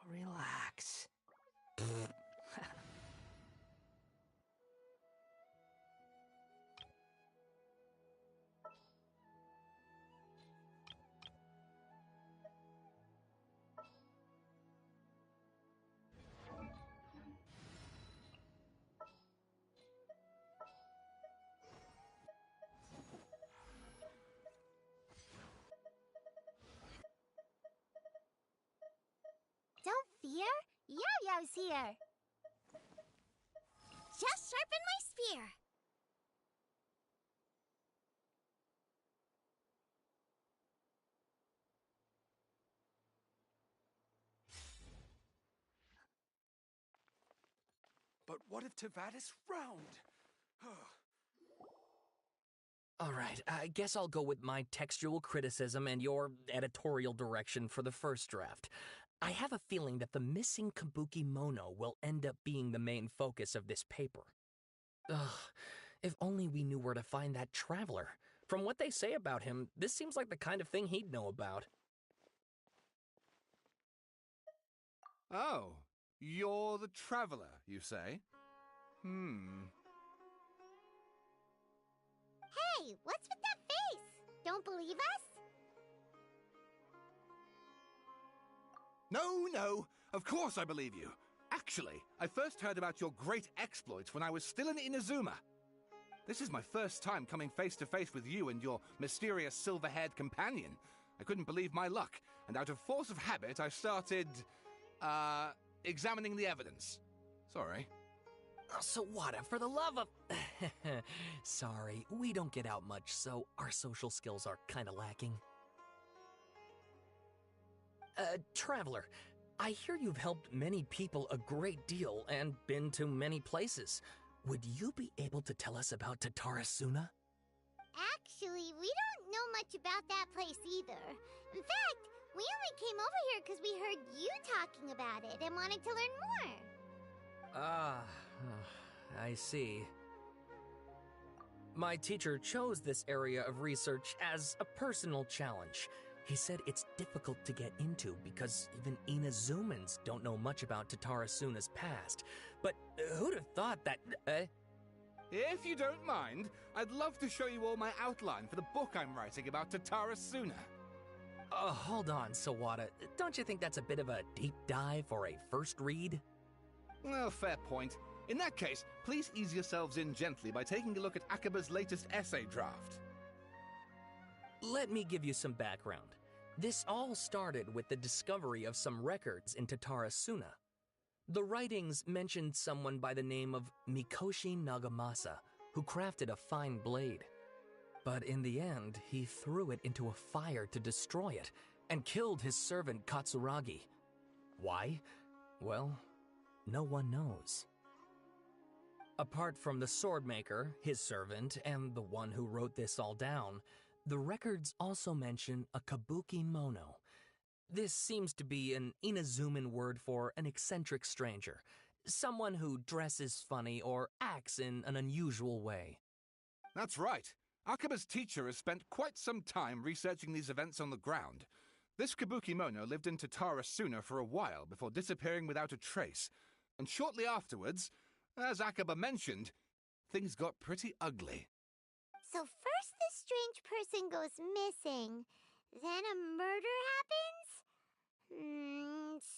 Relax. Don't fear. Yo-Yo's here. Just sharpen my spear. But what if Tavadis frowned? All right, I guess I'll go with my textual criticism and your editorial direction for the first draft. I have a feeling that the missing Kabuki Mono will end up being the main focus of this paper. Ugh, if only we knew where to find that traveler. From what they say about him, this seems like the kind of thing he'd know about. Oh, you're the traveler, you say? Hey, what's with that face? Don't believe us? No, of course I believe you. Actually, I first heard about your great exploits when I was still in Inazuma. This is my first time coming face to face with you and your mysterious silver-haired companion. I couldn't believe my luck, and out of force of habit, I started, examining the evidence. Sorry. Oh, Sawada, for the love of... Sorry, we don't get out much, so our social skills are kinda lacking. Traveler, I hear you've helped many people a great deal and been to many places. Would you be able to tell us about Tatarasuna? Actually, we don't know much about that place either. In fact, we only came over here because we heard you talking about it and wanted to learn more. Ah, I see. My teacher chose this area of research as a personal challenge. He said it's difficult to get into because even Inazumans don't know much about Tatarasuna's past. But who'd have thought that... If you don't mind, I'd love to show you all my outline for the book I'm writing about Tatarasuna. Hold on, Sawada. Don't you think that's a bit of a deep dive for a first read? Well, fair point. In that case, please ease yourselves in gently by taking a look at Akaba's latest essay draft. Let me give you some background. This all started with the discovery of some records in Tatarasuna. The writings mentioned someone by the name of Mikoshi Nagamasa, who crafted a fine blade. But in the end, he threw it into a fire to destroy it, and killed his servant Katsuragi. Why? Well, no one knows. Apart from the swordmaker, his servant, and the one who wrote this all down, the records also mention a Kabuki Mono. This seems to be an Inazuman word for an eccentric stranger, someone who dresses funny or acts in an unusual way. That's right. Akaba's teacher has spent quite some time researching these events on the ground. This Kabuki Mono lived in Tatarasuna for a while before disappearing without a trace. And shortly afterwards, as Akaba mentioned, things got pretty ugly. So first this strange person goes missing, then a murder happens?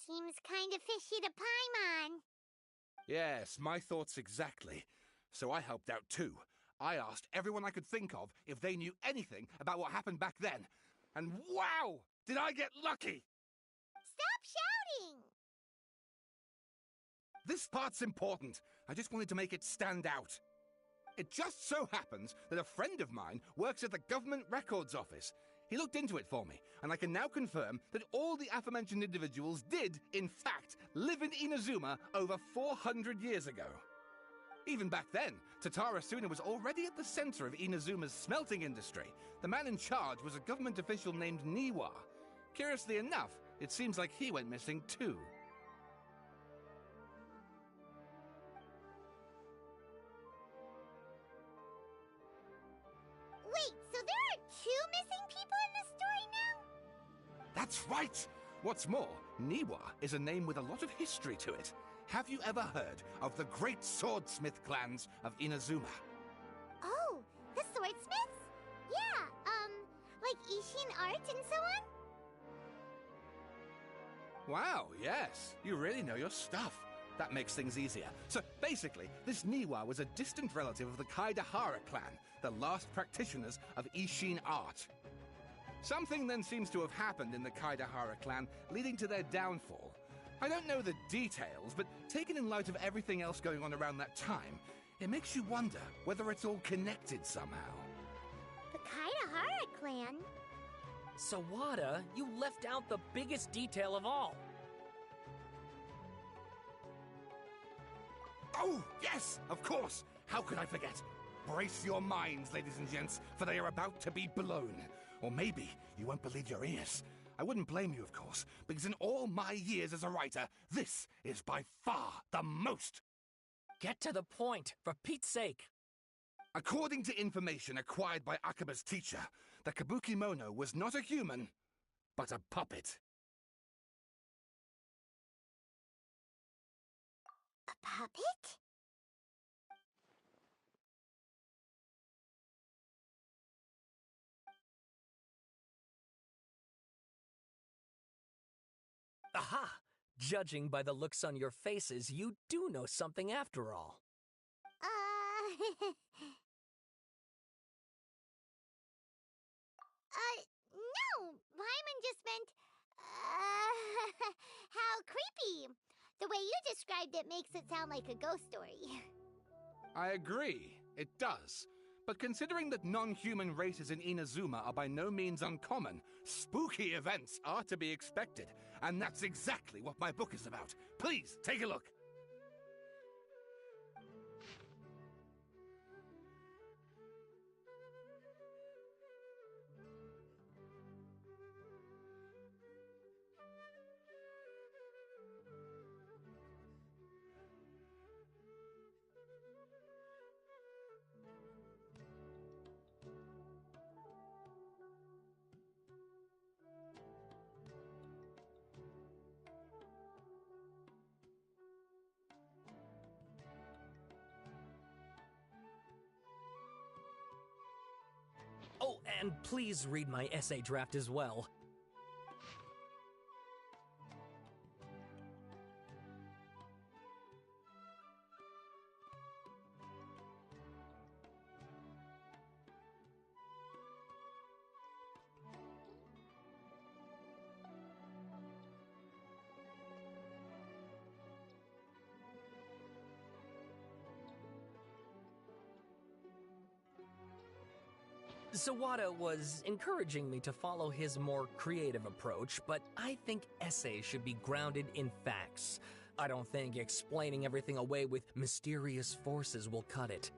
Seems kind of fishy to Paimon. Yes, my thoughts exactly. So I helped out too. I asked everyone I could think of if they knew anything about what happened back then. And wow! Did I get lucky! Stop shouting! This part's important. I just wanted to make it stand out. It just so happens that a friend of mine works at the Government Records Office. He looked into it for me, and I can now confirm that all the aforementioned individuals did, in fact, live in Inazuma over 400 years ago. Even back then, Tatarasuna was already at the center of Inazuma's smelting industry. The man in charge was a government official named Niwa. Curiously enough, it seems like he went missing too. Wait, so there are two missing people in the story now? That's right! What's more, Niwa is a name with a lot of history to it. Have you ever heard of the great swordsmith clans of Inazuma? Oh, the swordsmiths? Yeah, like Ishin art and so on? Wow, yes. You really know your stuff. That makes things easier. So, basically, this Niwa was a distant relative of the Kaidahara clan, the last practitioners of Ishin art. Something then seems to have happened in the Kaidahara clan, leading to their downfall. I don't know the details, but taken in light of everything else going on around that time, it makes you wonder whether it's all connected somehow. The Kaidahara clan? Sawada, you left out the biggest detail of all. Oh, yes, of course. How could I forget? Brace your minds, ladies and gents, for they are about to be blown. Or maybe you won't believe your ears. I wouldn't blame you, of course, because in all my years as a writer, this is by far the most. Get to the point, for Pete's sake. According to information acquired by Akaba's teacher, the Kabukimono was not a human, but a puppet. A puppet? Aha! Judging by the looks on your faces, you do know something after all. No! Paimon just meant, how creepy. The way you described it makes it sound like a ghost story. I agree, it does. But considering that non-human races in Inazuma are by no means uncommon, spooky events are to be expected. And that's exactly what my book is about. Please, take a look. Oh, and please read my essay draft as well. Sawada was encouraging me to follow his more creative approach, but I think essays should be grounded in facts. I don't think explaining everything away with mysterious forces will cut it.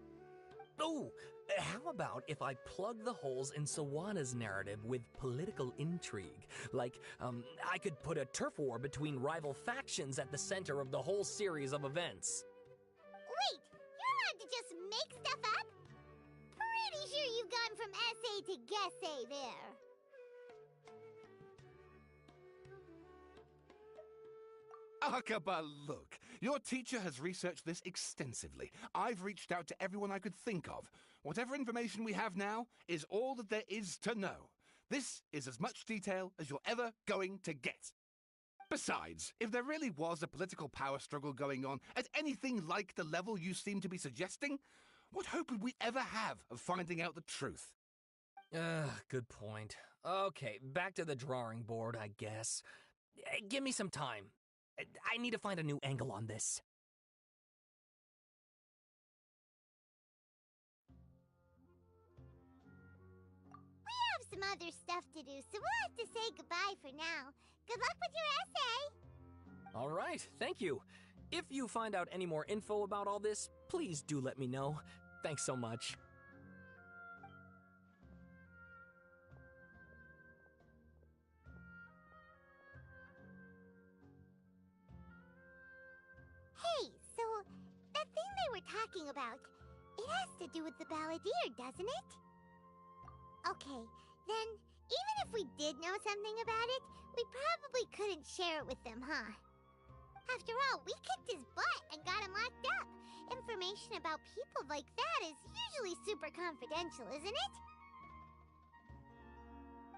Oh, how about if I plug the holes in Sawada's narrative with political intrigue? Like, I could put a turf war between rival factions at the center of the whole series of events. Wait, you're allowed to just make stuff up? Pretty sure you've gone from essay to guessay there. Akaba, look. Your teacher has researched this extensively. I've reached out to everyone I could think of. Whatever information we have now is all that there is to know. This is as much detail as you're ever going to get. Besides, if there really was a political power struggle going on at anything like the level you seem to be suggesting, what hope would we ever have of finding out the truth? Good point. Okay, back to the drawing board, I guess. Give me some time. I need to find a new angle on this. We have some other stuff to do, so we'll have to say goodbye for now. Good luck with your essay! All right, thank you. If you find out any more info about all this, please do let me know. Thanks so much. Hey, so that thing they were talking about, it has to do with the balladeer, doesn't it? Okay, then even if we did know something about it, We probably couldn't share it with them, huh? After all, we kicked his butt and got him locked up. Information about people like that is usually super confidential, isn't it?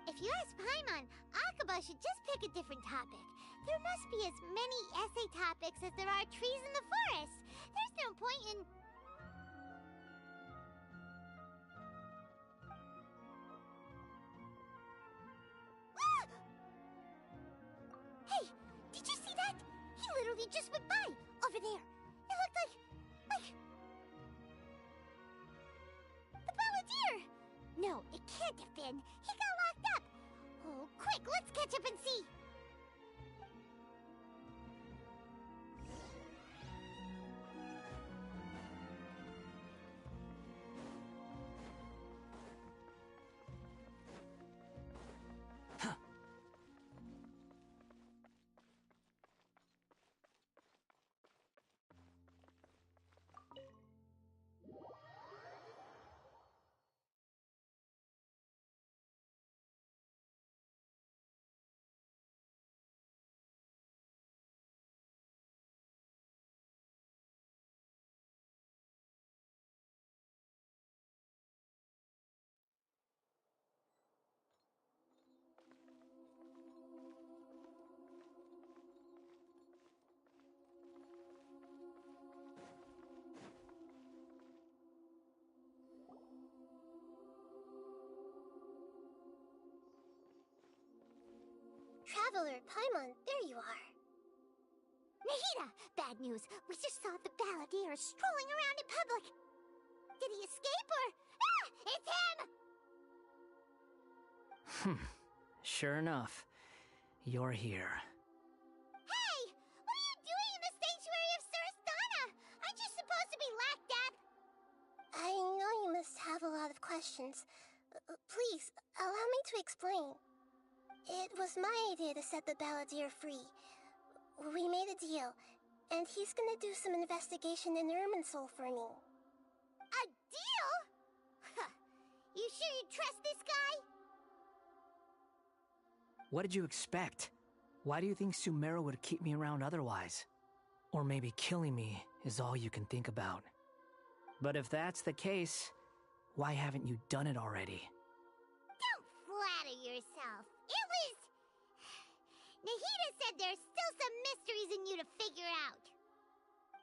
If you ask Paimon, Akaba should just pick a different topic. There must be as many essay topics as there are trees in the forest. There's no point in... Ah! Hey, did you see that? He literally just went by, over there. It looked like... the balladeer! No, it can't have been. He got locked up. Oh, quick, let's catch up and see. Traveler, Paimon, there you are. Nahida! Bad news. We just saw the balladeer strolling around in public. Did he escape or... Ah! It's him! Sure enough. You're here. Hey! What are you doing in the sanctuary of Suristana? Aren't you supposed to be locked up? I know you must have a lot of questions. Please, allow me to explain. It was my idea to set the balladeer free. We made a deal, and he's gonna do some investigation in Irminsul for me. A deal? Huh. You sure you trust this guy? What did you expect? Why do you think Sumeru would keep me around otherwise? Or maybe killing me is all you can think about. But if that's the case, why haven't you done it already? Don't flatter yourself. It was... Nahida said there's still some mysteries in you to figure out.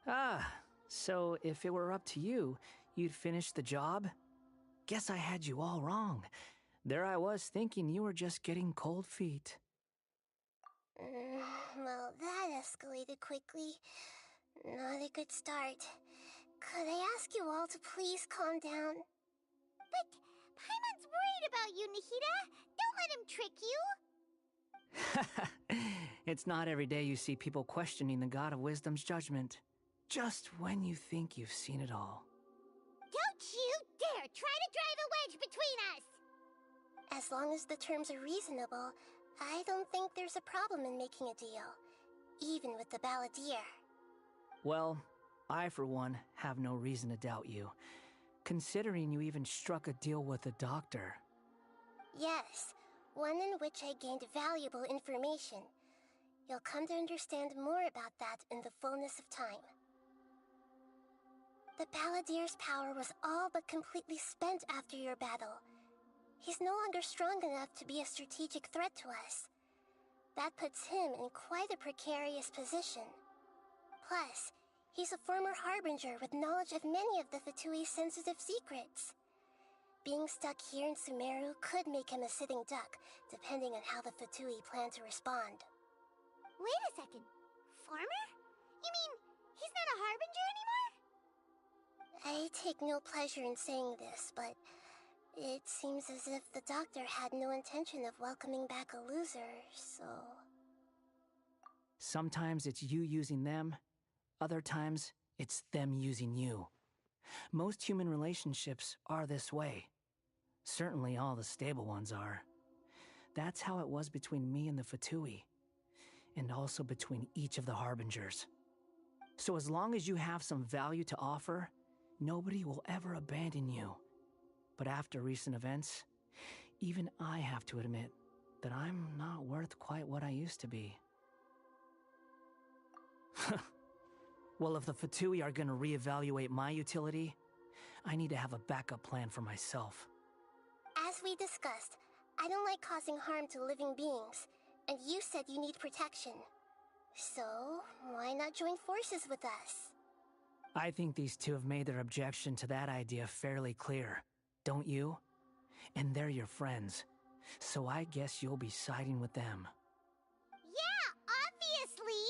Ah, so if it were up to you, you'd finish the job? Guess I had you all wrong. There I was thinking you were just getting cold feet. Well, that escalated quickly. Not a good start. Could I ask you all to please calm down? But Paimon's worried about you, Nahida. Don't let him trick you. It's not every day you see people questioning the God of Wisdom's judgment. Just when you think you've seen it all. Don't you dare try to drive a wedge between us! As long as the terms are reasonable, I don't think there's a problem in making a deal. Even with the balladeer. Well, I for one have no reason to doubt you, considering you even struck a deal with the doctor. Yes, one in which I gained valuable information. You'll come to understand more about that in the fullness of time. The balladeer's power was all but completely spent after your battle. He's no longer strong enough to be a strategic threat to us. That puts him in quite a precarious position. Plus, he's a former harbinger with knowledge of many of the Fatui's sensitive secrets. Being stuck here in Sumeru could make him a sitting duck, depending on how the Fatui plan to respond. Wait a second. Farmer? You mean he's not a harbinger anymore? I take no pleasure in saying this, but it seems as if the doctor had no intention of welcoming back a loser, so... Sometimes it's you using them, other times it's them using you. Most human relationships are this way. Certainly all the stable ones are. That's how it was between me and the Fatui, and also between each of the harbingers. So as long as you have some value to offer, nobody will ever abandon you. But after recent events, even I have to admit, that I'm not worth quite what I used to be. Well, if the Fatui are gonna reevaluate my utility, I need to have a backup plan for myself. As we discussed, I don't like causing harm to living beings, and you said you need protection. So, why not join forces with us? I think these two have made their objection to that idea fairly clear, don't you? And they're your friends, so I guess you'll be siding with them. Yeah, obviously!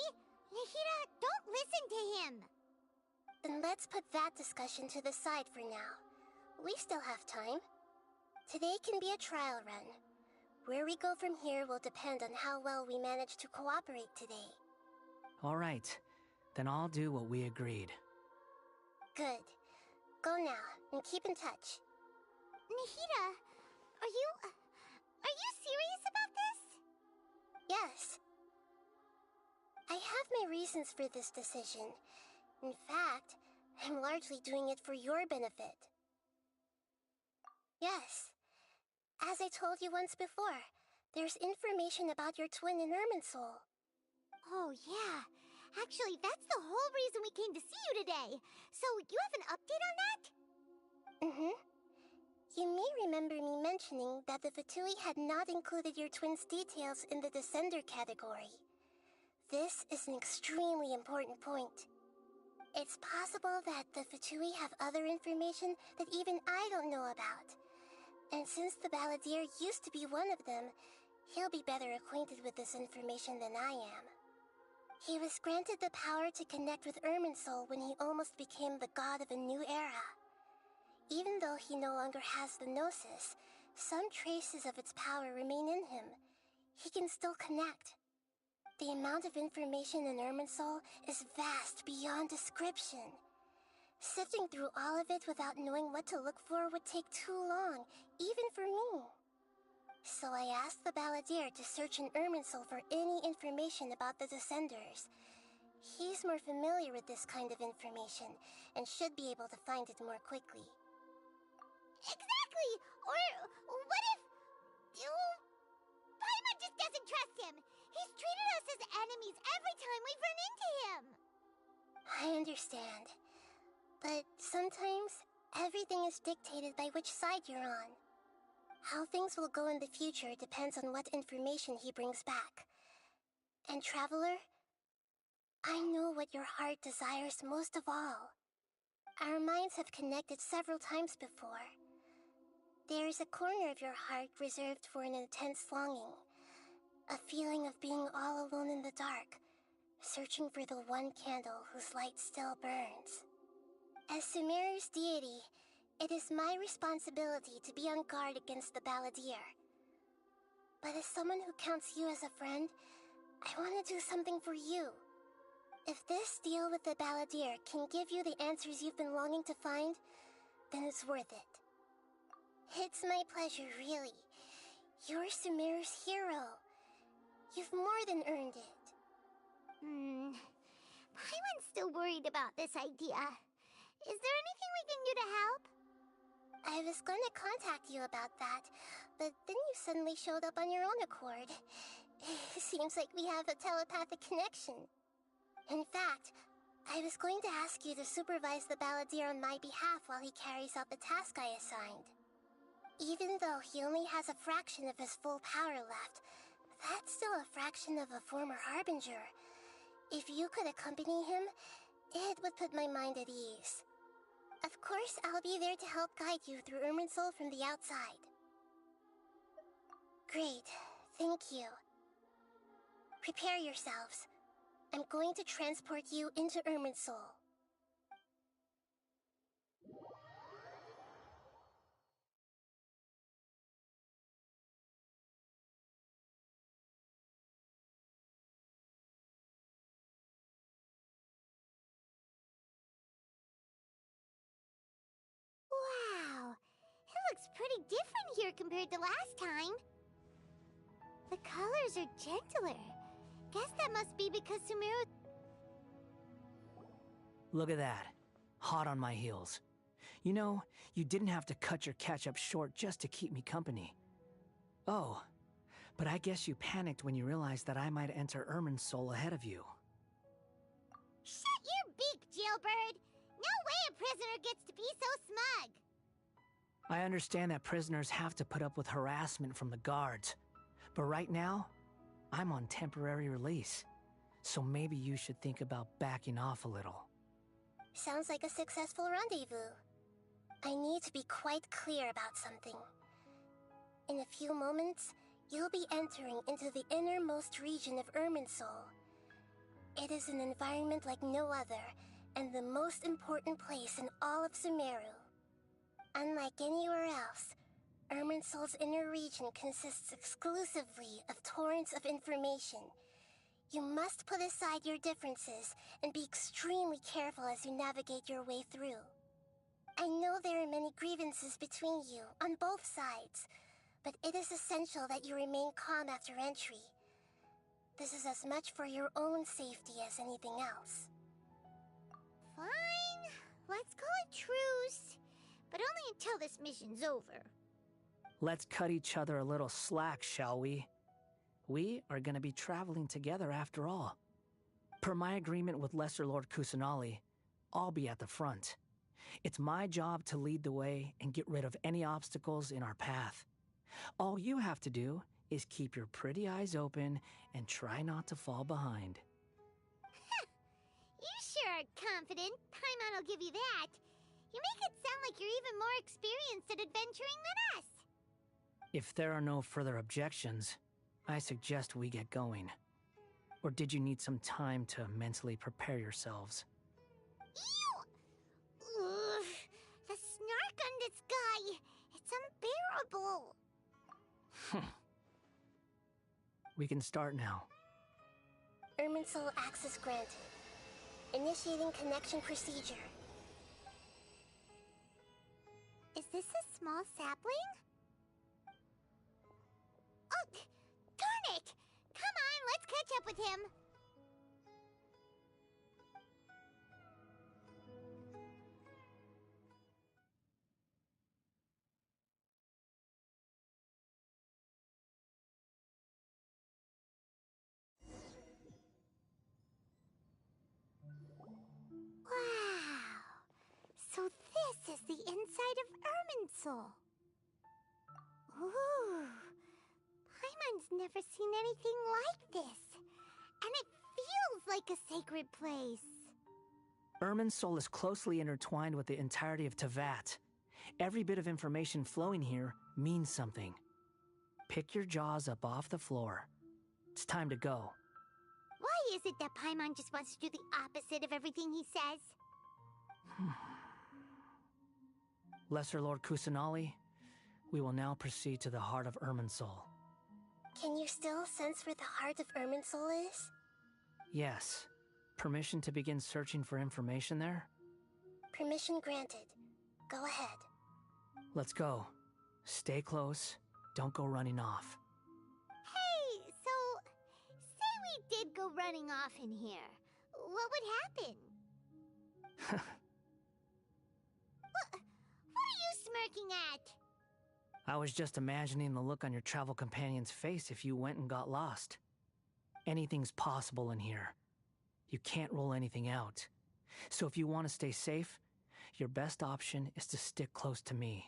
Nahida, don't listen to him! Then let's put that discussion to the side for now. We still have time. Today can be a trial run. Where we go from here will depend on how well we manage to cooperate today. All right, then I'll do what we agreed. Good. Go now, and keep in touch. Nahida, are you serious about this? Yes. I have my reasons for this decision. In fact, I'm largely doing it for your benefit. Yes. As I told you once before, there's information about your twin in Irminsul. Oh, yeah. Actually, that's the whole reason we came to see you today. So, you have an update on that? Mm-hmm. You may remember me mentioning that the Fatui had not included your twin's details in the Descender category. This is an extremely important point. It's possible that the Fatui have other information that even I don't know about. And since the Balladeer used to be one of them, he'll be better acquainted with this information than I am. He was granted the power to connect with Irminsul when he almost became the god of a new era. Even though he no longer has the Gnosis, some traces of its power remain in him. He can still connect. The amount of information in Irminsul is vast beyond description. Sifting through all of it without knowing what to look for would take too long, even for me. So I asked the Balladeer to search in Irminsul for any information about the Descenders. He's more familiar with this kind of information, and should be able to find it more quickly. Exactly! Or what if... Paimon just doesn't trust him! He's treated us as enemies every time we've run into him! I understand. But sometimes, everything is dictated by which side you're on. How things will go in the future depends on what information he brings back. And Traveler, I know what your heart desires most of all. Our minds have connected several times before. There is a corner of your heart reserved for an intense longing. A feeling of being all alone in the dark, searching for the one candle whose light still burns. As Sumeru's deity, it is my responsibility to be on guard against the Balladeer. But as someone who counts you as a friend, I want to do something for you. If this deal with the Balladeer can give you the answers you've been longing to find, then it's worth it. It's my pleasure, really. You're Sumeru's hero. You've more than earned it. Paimon's still worried about this idea. Is there anything we can do to help? I was going to contact you about that, but then you suddenly showed up on your own accord. Seems like we have a telepathic connection. In fact, I was going to ask you to supervise the Balladeer on my behalf while he carries out the task I assigned. Even though he only has a fraction of his full power left, that's still a fraction of a former Harbinger. If you could accompany him, it would put my mind at ease. Of course, I'll be there to help guide you through Irminsul from the outside. Great, thank you. Prepare yourselves. I'm going to transport you into Irminsul. Wow, it looks pretty different here compared to last time. The colors are gentler. Guess that must be because Sumeru... Look at that. Hot on my heels. You know, you didn't have to cut your catch-up short just to keep me company. Oh, But I guess you panicked when you realized that I might enter Irminsul ahead of you. Shut your beak, jailbird! No way a prisoner gets to be so smug! I understand that prisoners have to put up with harassment from the guards. But right now, I'm on temporary release. So maybe you should think about backing off a little. Sounds like a successful rendezvous. I need to be quite clear about something. In a few moments, you'll be entering into the innermost region of Irminsul. It is an environment like no other, and the most important place in all of Sumeru. Unlike anywhere else, Irminsul's inner region consists exclusively of torrents of information. You must put aside your differences and be extremely careful as you navigate your way through. I know there are many grievances between you on both sides, but it is essential that you remain calm after entry. This is as much for your own safety as anything else. Fine. Let's call it truce. But only until this mission's over. Let's cut each other a little slack, shall we? We are going to be traveling together after all. Per my agreement with Lesser Lord Kusanali, I'll be at the front. It's my job to lead the way and get rid of any obstacles in our path. All you have to do is keep your pretty eyes open and try not to fall behind. You sure are confident. Paimon will give you that. You make it sound like you're even more experienced at adventuring than us. If there are no further objections, I suggest we get going. Or did you need some time to mentally prepare yourselves? Ew! Ugh, the snark on this guy. It's unbearable. We can start now. Irminsul access granted. Initiating connection procedure. Is this a small sapling? Oh, darn it! Come on, let's catch up with him. Wow. So this is the inside of Irminsul. Ooh. Paimon's never seen anything like this. And it feels like a sacred place. Irminsul is closely intertwined with the entirety of Teyvat. Every bit of information flowing here means something. Pick your jaws up off the floor. It's time to go. Why is it that Paimon just wants to do the opposite of everything he says? Lesser Lord Kusanali, we will now proceed to the heart of Irminsul. Can you still sense where the heart of Irminsul is? Yes. Permission to begin searching for information there? Permission granted. Go ahead. Let's go. Stay close. Don't go running off. Hey, so, say we did go running off in here. What would happen? What are you smirking at? I was just imagining the look on your travel companion's face if you went and got lost. Anything's possible in here. You can't rule anything out. So if you want to stay safe, your best option is to stick close to me.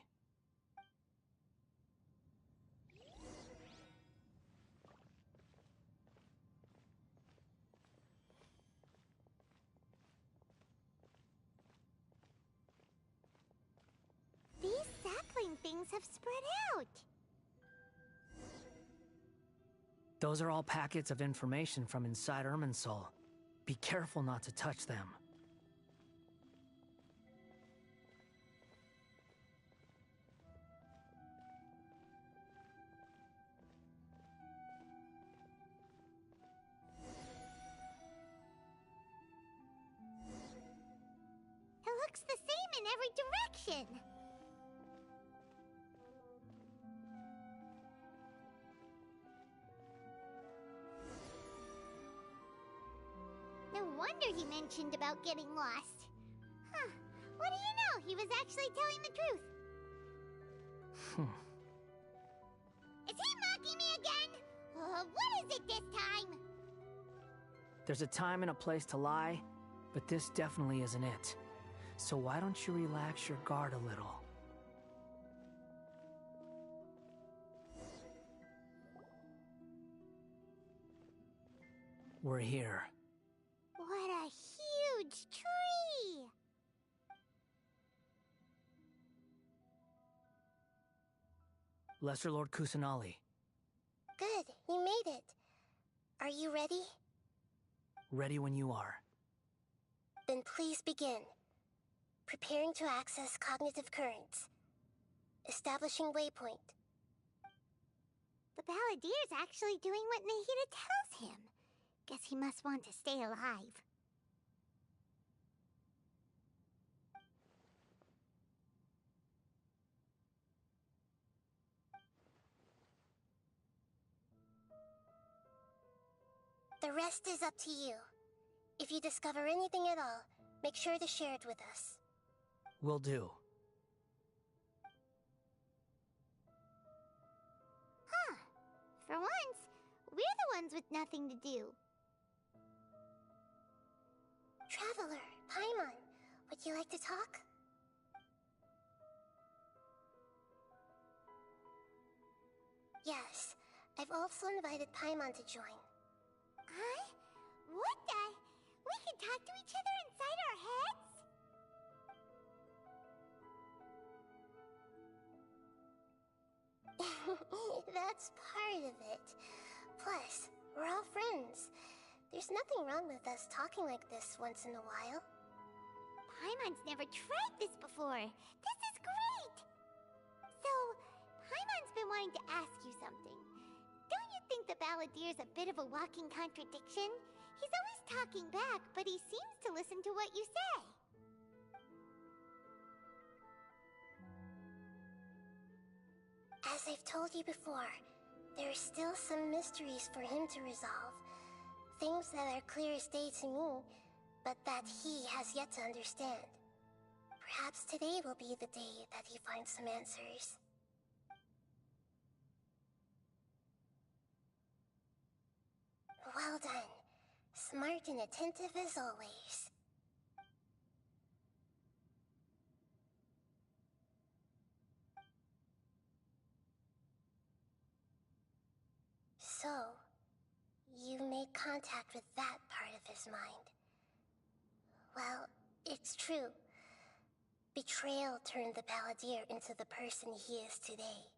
These sapling things have spread out. Those are all packets of information from inside Irminsul. Be careful not to touch them. It looks the same in every direction. No wonder he mentioned about getting lost. Huh. What do you know? He was actually telling the truth. Is he mocking me again? What is it this time? There's a time and a place to lie, but this definitely isn't it. So why don't you relax your guard a little? We're here. What a huge tree! Lesser Lord Kusanali. Good, you made it. Are you ready? Ready when you are. Then please begin. Preparing to access cognitive currents. Establishing waypoint. The Balladier's actually doing what Nahida tells him. Guess he must want to stay alive. The rest is up to you. If you discover anything at all, make sure to share it with us. Will do. Huh. For once, we're the ones with nothing to do. Traveler, Paimon, would you like to talk? Yes, I've also invited Paimon to join. Huh? What the? We can talk to each other inside our heads? That's part of it. Plus, we're all friends. There's nothing wrong with us talking like this once in a while. Paimon's never tried this before. This is great! So, Paimon's been wanting to ask you something. Don't you think the Balladier's a bit of a walking contradiction? He's always talking back, but he seems to listen to what you say. As I've told you before, there are still some mysteries for him to resolve. Things that are clear as day to me, but that he has yet to understand. Perhaps today will be the day that he finds some answers. Well done. Smart and attentive as always. So, you made contact with that part of his mind. Well, it's true. Betrayal turned the Balladeer into the person he is today.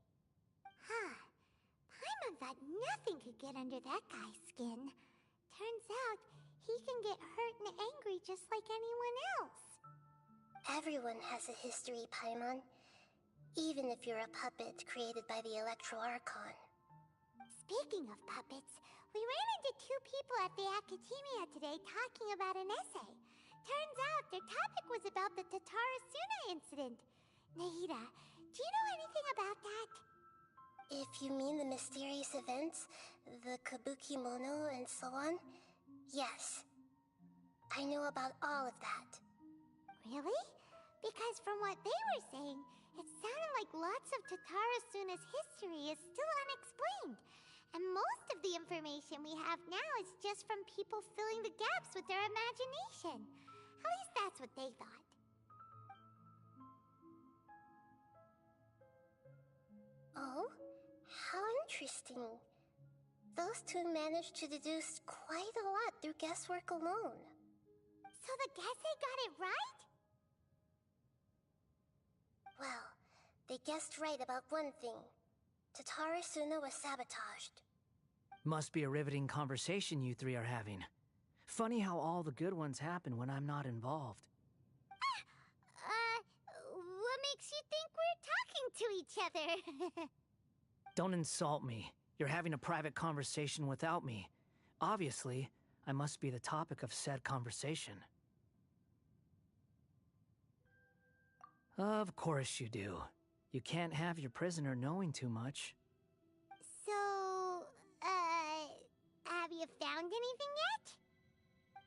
Huh. Paimon thought nothing could get under that guy's skin. Turns out, he can get hurt and angry just like anyone else. Everyone has a history, Paimon. Even if you're a puppet created by the Electro-Archon. Speaking of puppets, we ran into two people at the Academia today talking about an essay. Turns out their topic was about the Tatarasuna incident. Nahida, do you know anything about that? If you mean the mysterious events, the Kabuki Mono and so on, yes. I know about all of that. Really? Because from what they were saying, it sounded like lots of Tatarasuna's history is still unexplained. And most of the information we have now is just from people filling the gaps with their imagination. At least that's what they thought. Oh? How interesting. Those two managed to deduce quite a lot through guesswork alone. So the Gase got it right? Well, they guessed right about one thing. Tatarasuna was sabotaged. Must be a riveting conversation you three are having. Funny how all the good ones happen when I'm not involved. What makes you think we're talking to each other? Don't insult me. You're having a private conversation without me. Obviously, I must be the topic of said conversation. Of course you do. You can't have your prisoner knowing too much. So, have you found anything yet?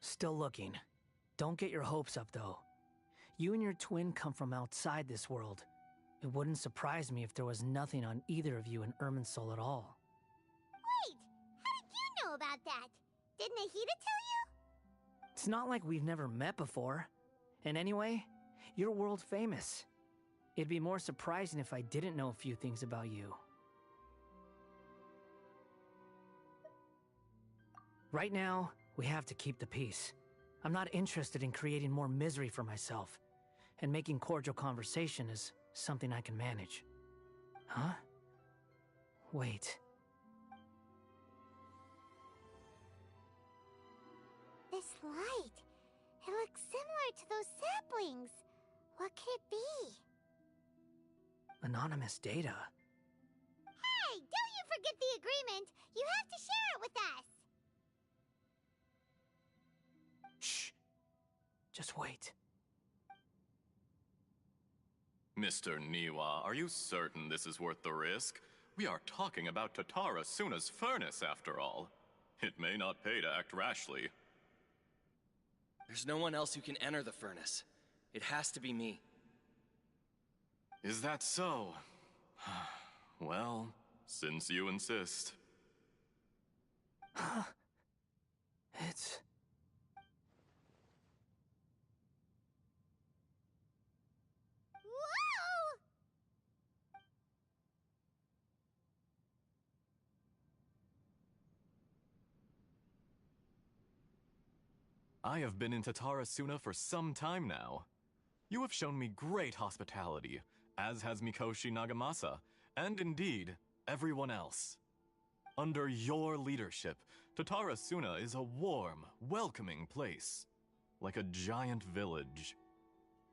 Still looking. Don't get your hopes up, though. You and your twin come from outside this world. It wouldn't surprise me if there was nothing on either of you in Irminsul at all. Wait, how know about that? Did Nahida tell you? It's not like we've never met before. And anyway, you're world famous. It'd be more surprising if I didn't know a few things about you. Right now, we have to keep the peace. I'm not interested in creating more misery for myself, and making cordial conversation is something I can manage. Huh? Wait. This light. It looks similar to those saplings. What could it be? Anonymous data. Hey, don't you forget the agreement! You have to share it with us! Shh. Just wait. Mr. Niwa, are you certain this is worth the risk? We are talking about Tatara Suna's furnace, after all. It may not pay to act rashly. There's no one else who can enter the furnace. It has to be me. Is that so? Well, since you insist. It's... Whoa! I have been in Tatara Suna for some time now. You have shown me great hospitality, as has Mikoshi Nagamasa, and indeed, everyone else. Under your leadership, Tatara Suna is a warm, welcoming place, like a giant village.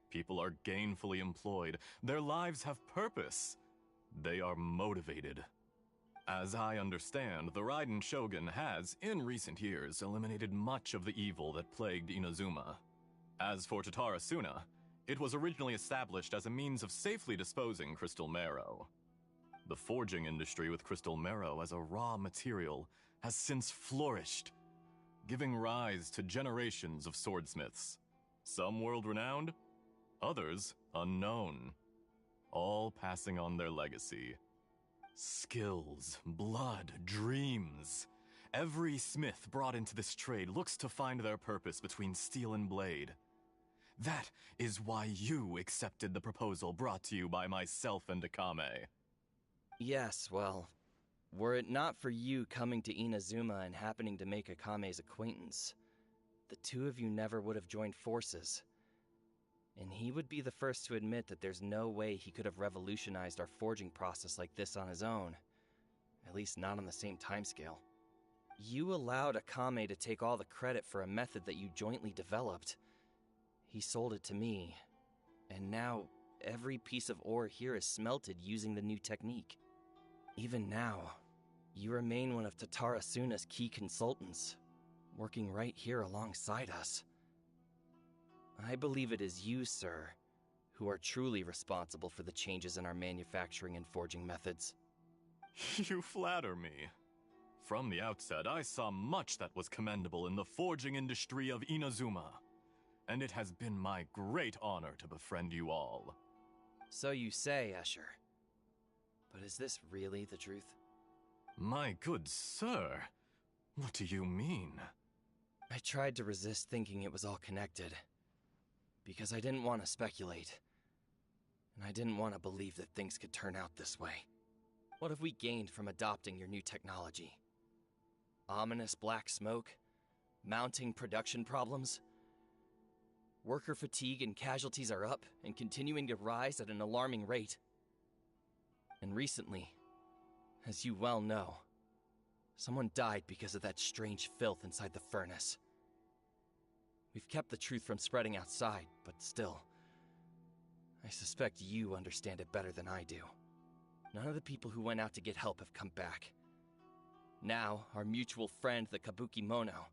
People are gainfully employed, their lives have purpose, they are motivated. As I understand, the Raiden Shogun has, in recent years, eliminated much of the evil that plagued Inazuma. As for Tatara Suna, it was originally established as a means of safely disposing crystal marrow. The forging industry with crystal marrow as a raw material has since flourished, giving rise to generations of swordsmiths. Some world-renowned, others unknown, all passing on their legacy. Skills, blood, dreams. Every smith brought into this trade looks to find their purpose between steel and blade. That is why you accepted the proposal brought to you by myself and Akame. Yes, well, were it not for you coming to Inazuma and happening to make Akame's acquaintance, the two of you never would have joined forces. And he would be the first to admit that there's no way he could have revolutionized our forging process like this on his own. At least not on the same timescale. You allowed Akame to take all the credit for a method that you jointly developed. He sold it to me, and now every piece of ore here is smelted using the new technique. Even now, you remain one of Tatara Suna's key consultants, working right here alongside us. I believe it is you, sir, who are truly responsible for the changes in our manufacturing and forging methods. You flatter me. From the outset, I saw much that was commendable in the forging industry of Inazuma, and it has been my great honor to befriend you all. So you say, Escher. But is this really the truth? My good sir, what do you mean? I tried to resist thinking it was all connected, because I didn't want to speculate, and I didn't want to believe that things could turn out this way. What have we gained from adopting your new technology? Ominous black smoke? Mounting production problems? Worker fatigue and casualties are up and continuing to rise at an alarming rate. And recently, as you well know, someone died because of that strange filth inside the furnace. We've kept the truth from spreading outside, but still, I suspect you understand it better than I do. None of the people who went out to get help have come back. Now, our mutual friend, the Kabuki Mono,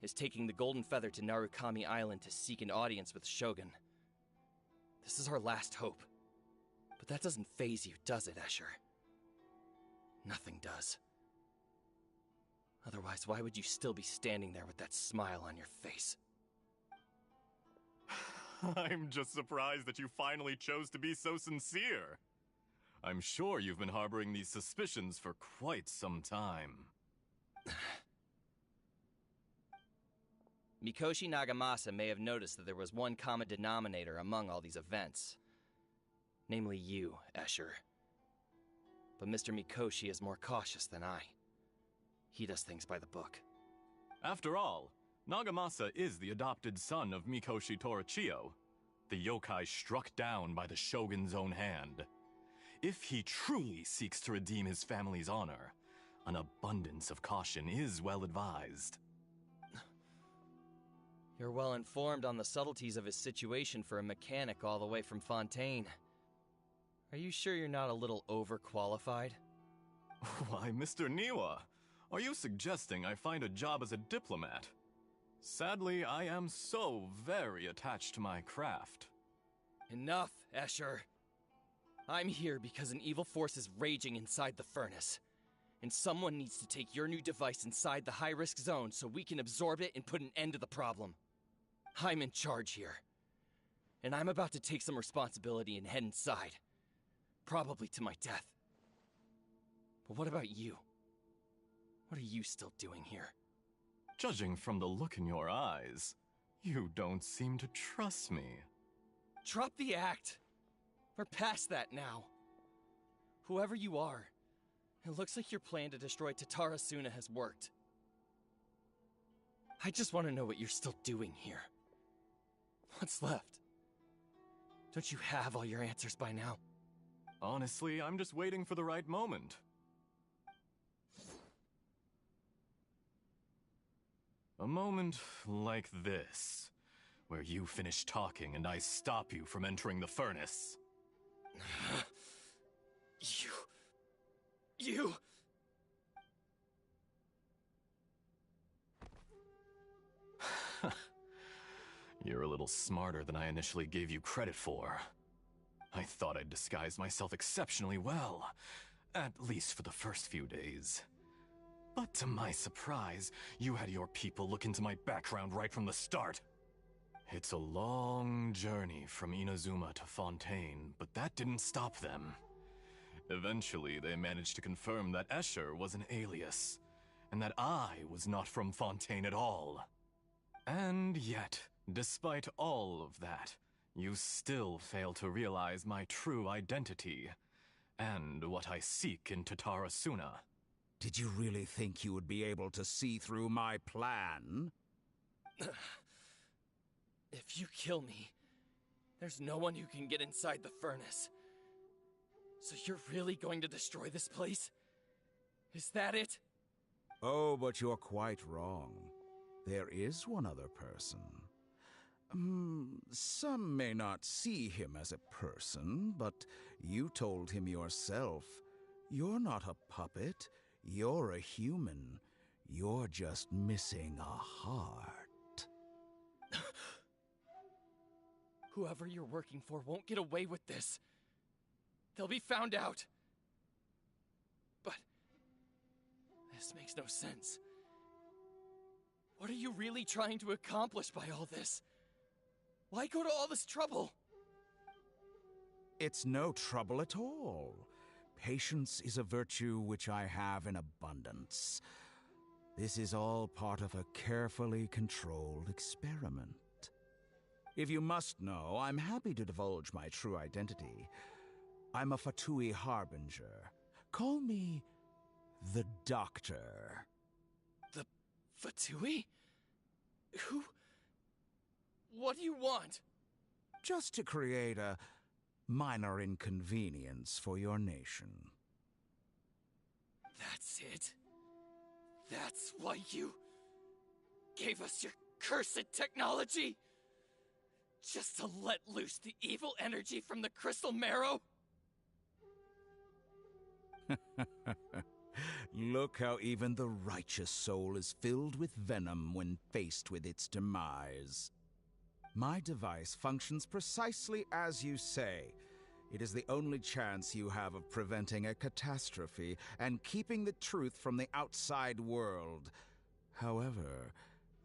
is taking the Golden Feather to Narukami Island to seek an audience with Shogun. This is our last hope. But that doesn't faze you, does it, Escher? Nothing does. Otherwise, why would you still be standing there with that smile on your face? I'm just surprised that you finally chose to be so sincere. I'm sure you've been harboring these suspicions for quite some time. Mikoshi Nagamasa may have noticed that there was one common denominator among all these events. Namely you, Escher. But Mr. Mikoshi is more cautious than I. He does things by the book. After all, Nagamasa is the adopted son of Mikoshi Torichio, the yokai struck down by the Shogun's own hand. If he truly seeks to redeem his family's honor, an abundance of caution is well advised. You're well informed on the subtleties of his situation for a mechanic all the way from Fontaine. Are you sure you're not a little overqualified? Why, Mr. Niwa, are you suggesting I find a job as a diplomat? Sadly, I am so very attached to my craft. Enough, Escher. I'm here because an evil force is raging inside the furnace. And someone needs to take your new device inside the high-risk zone so we can absorb it and put an end to the problem. I'm in charge here. And I'm about to take some responsibility and head inside. Probably to my death. But what about you? What are you still doing here? Judging from the look in your eyes, you don't seem to trust me. Drop the act. We're past that now. Whoever you are, it looks like your plan to destroy Tatarasuna has worked. I just want to know what you're still doing here. What's left? Don't you have all your answers by now? Honestly, I'm just waiting for the right moment. A moment like this, where you finish talking and I stop you from entering the furnace. You... You're a little smarter than I initially gave you credit for. I thought I'd disguised myself exceptionally well, at least for the first few days. But to my surprise, you had your people look into my background right from the start. It's a long journey from Inazuma to Fontaine, but that didn't stop them. Eventually, they managed to confirm that Escher was an alias, and that I was not from Fontaine at all. And yet, despite all of that, you still fail to realize my true identity, and what I seek in Tatarasuna. Did you really think you would be able to see through my plan? If you kill me, there's no one who can get inside the furnace. So you're really going to destroy this place? Is that it? Oh, but you're quite wrong. There is one other person. Some may not see him as a person, but you told him yourself. You're not a puppet. You're a human. You're just missing a heart. Whoever you're working for won't get away with this. They'll be found out. But this makes no sense. What are you really trying to accomplish by all this? Why go to all this trouble? It's no trouble at all. Patience is a virtue which I have in abundance. This is all part of a carefully controlled experiment. If you must know, I'm happy to divulge my true identity. I'm a Fatui Harbinger. Call me the Doctor. The Fatui? Who? What do you want? Just to create a minor inconvenience for your nation. That's it? That's why you gave us your cursed technology? Just to let loose the evil energy from the crystal marrow? Look how even the righteous soul is filled with venom when faced with its demise. My device functions precisely as you say. It is the only chance you have of preventing a catastrophe and keeping the truth from the outside world. However,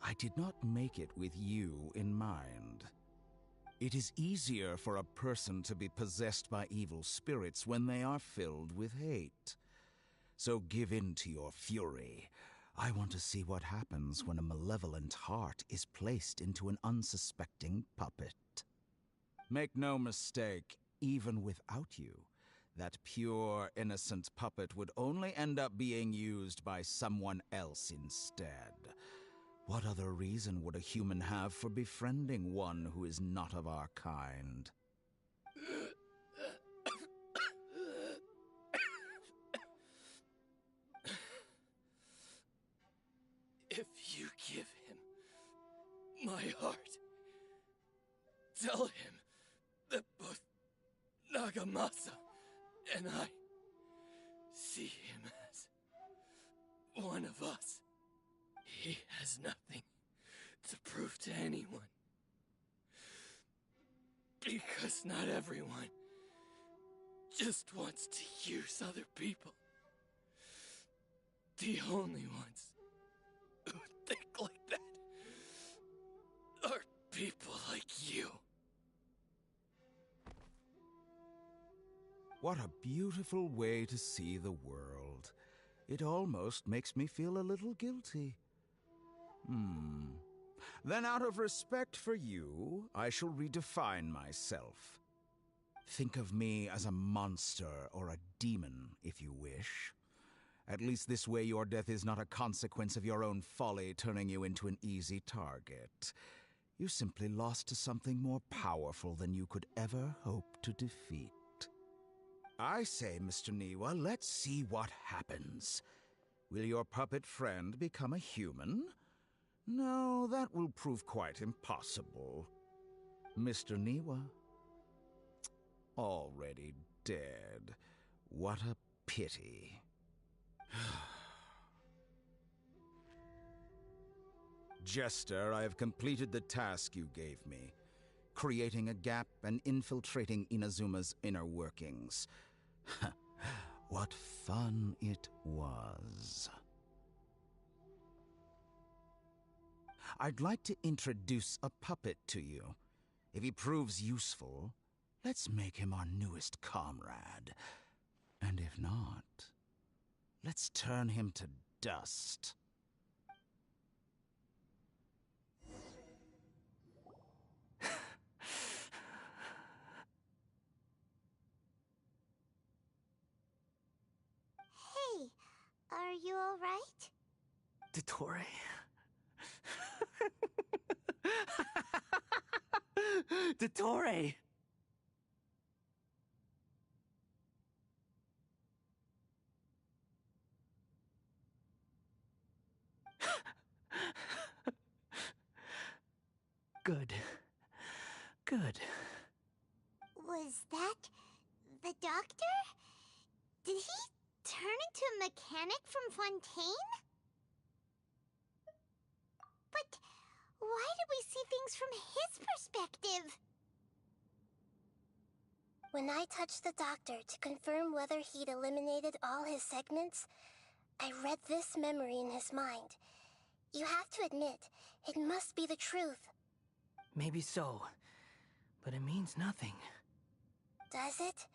I did not make it with you in mind. It is easier for a person to be possessed by evil spirits when they are filled with hate. So give in to your fury. I want to see what happens when a malevolent heart is placed into an unsuspecting puppet. Make no mistake, even without you, that pure, innocent puppet would only end up being used by someone else instead. What other reason would a human have for befriending one who is not of our kind? If you give him my heart, tell him that both Nagamasa and I see him as one of us. He has nothing to prove to anyone. Because not everyone just wants to use other people. The only ones who think like that are people like you. What a beautiful way to see the world. It almost makes me feel a little guilty. Then out of respect for you, I shall redefine myself. Think of me as a monster or a demon, if you wish. At least this way your death is not a consequence of your own folly turning you into an easy target. You simply lost to something more powerful than you could ever hope to defeat. I say, Mr. Niwa, let's see what happens. Will your puppet friend become a human? No, that will prove quite impossible. Mr. Niwa? Already dead. What a pity. Jester, I have completed the task you gave me, creating a gap and infiltrating Inazuma's inner workings. What fun it was. I'd like to introduce a puppet to you. If he proves useful, let's make him our newest comrade. And if not, let's turn him to dust. Hey, are you alright? Dottore? Dottore! Good. Good. Was that the doctor? Did he turn into a mechanic from Fontaine? But why did we see things from his perspective? When I touched the doctor to confirm whether he'd eliminated all his segments, I read this memory in his mind. You have to admit, it must be the truth. Maybe so, but it means nothing. Does it?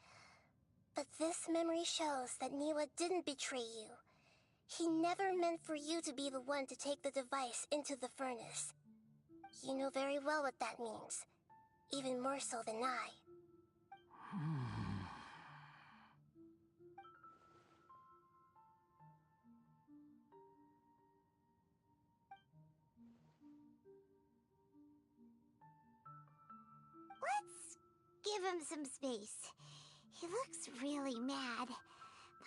But this memory shows that Niwa didn't betray you. He never meant for you to be the one to take the device into the furnace. You know very well what that means. Even more so than I. Let's give him some space. He looks really mad.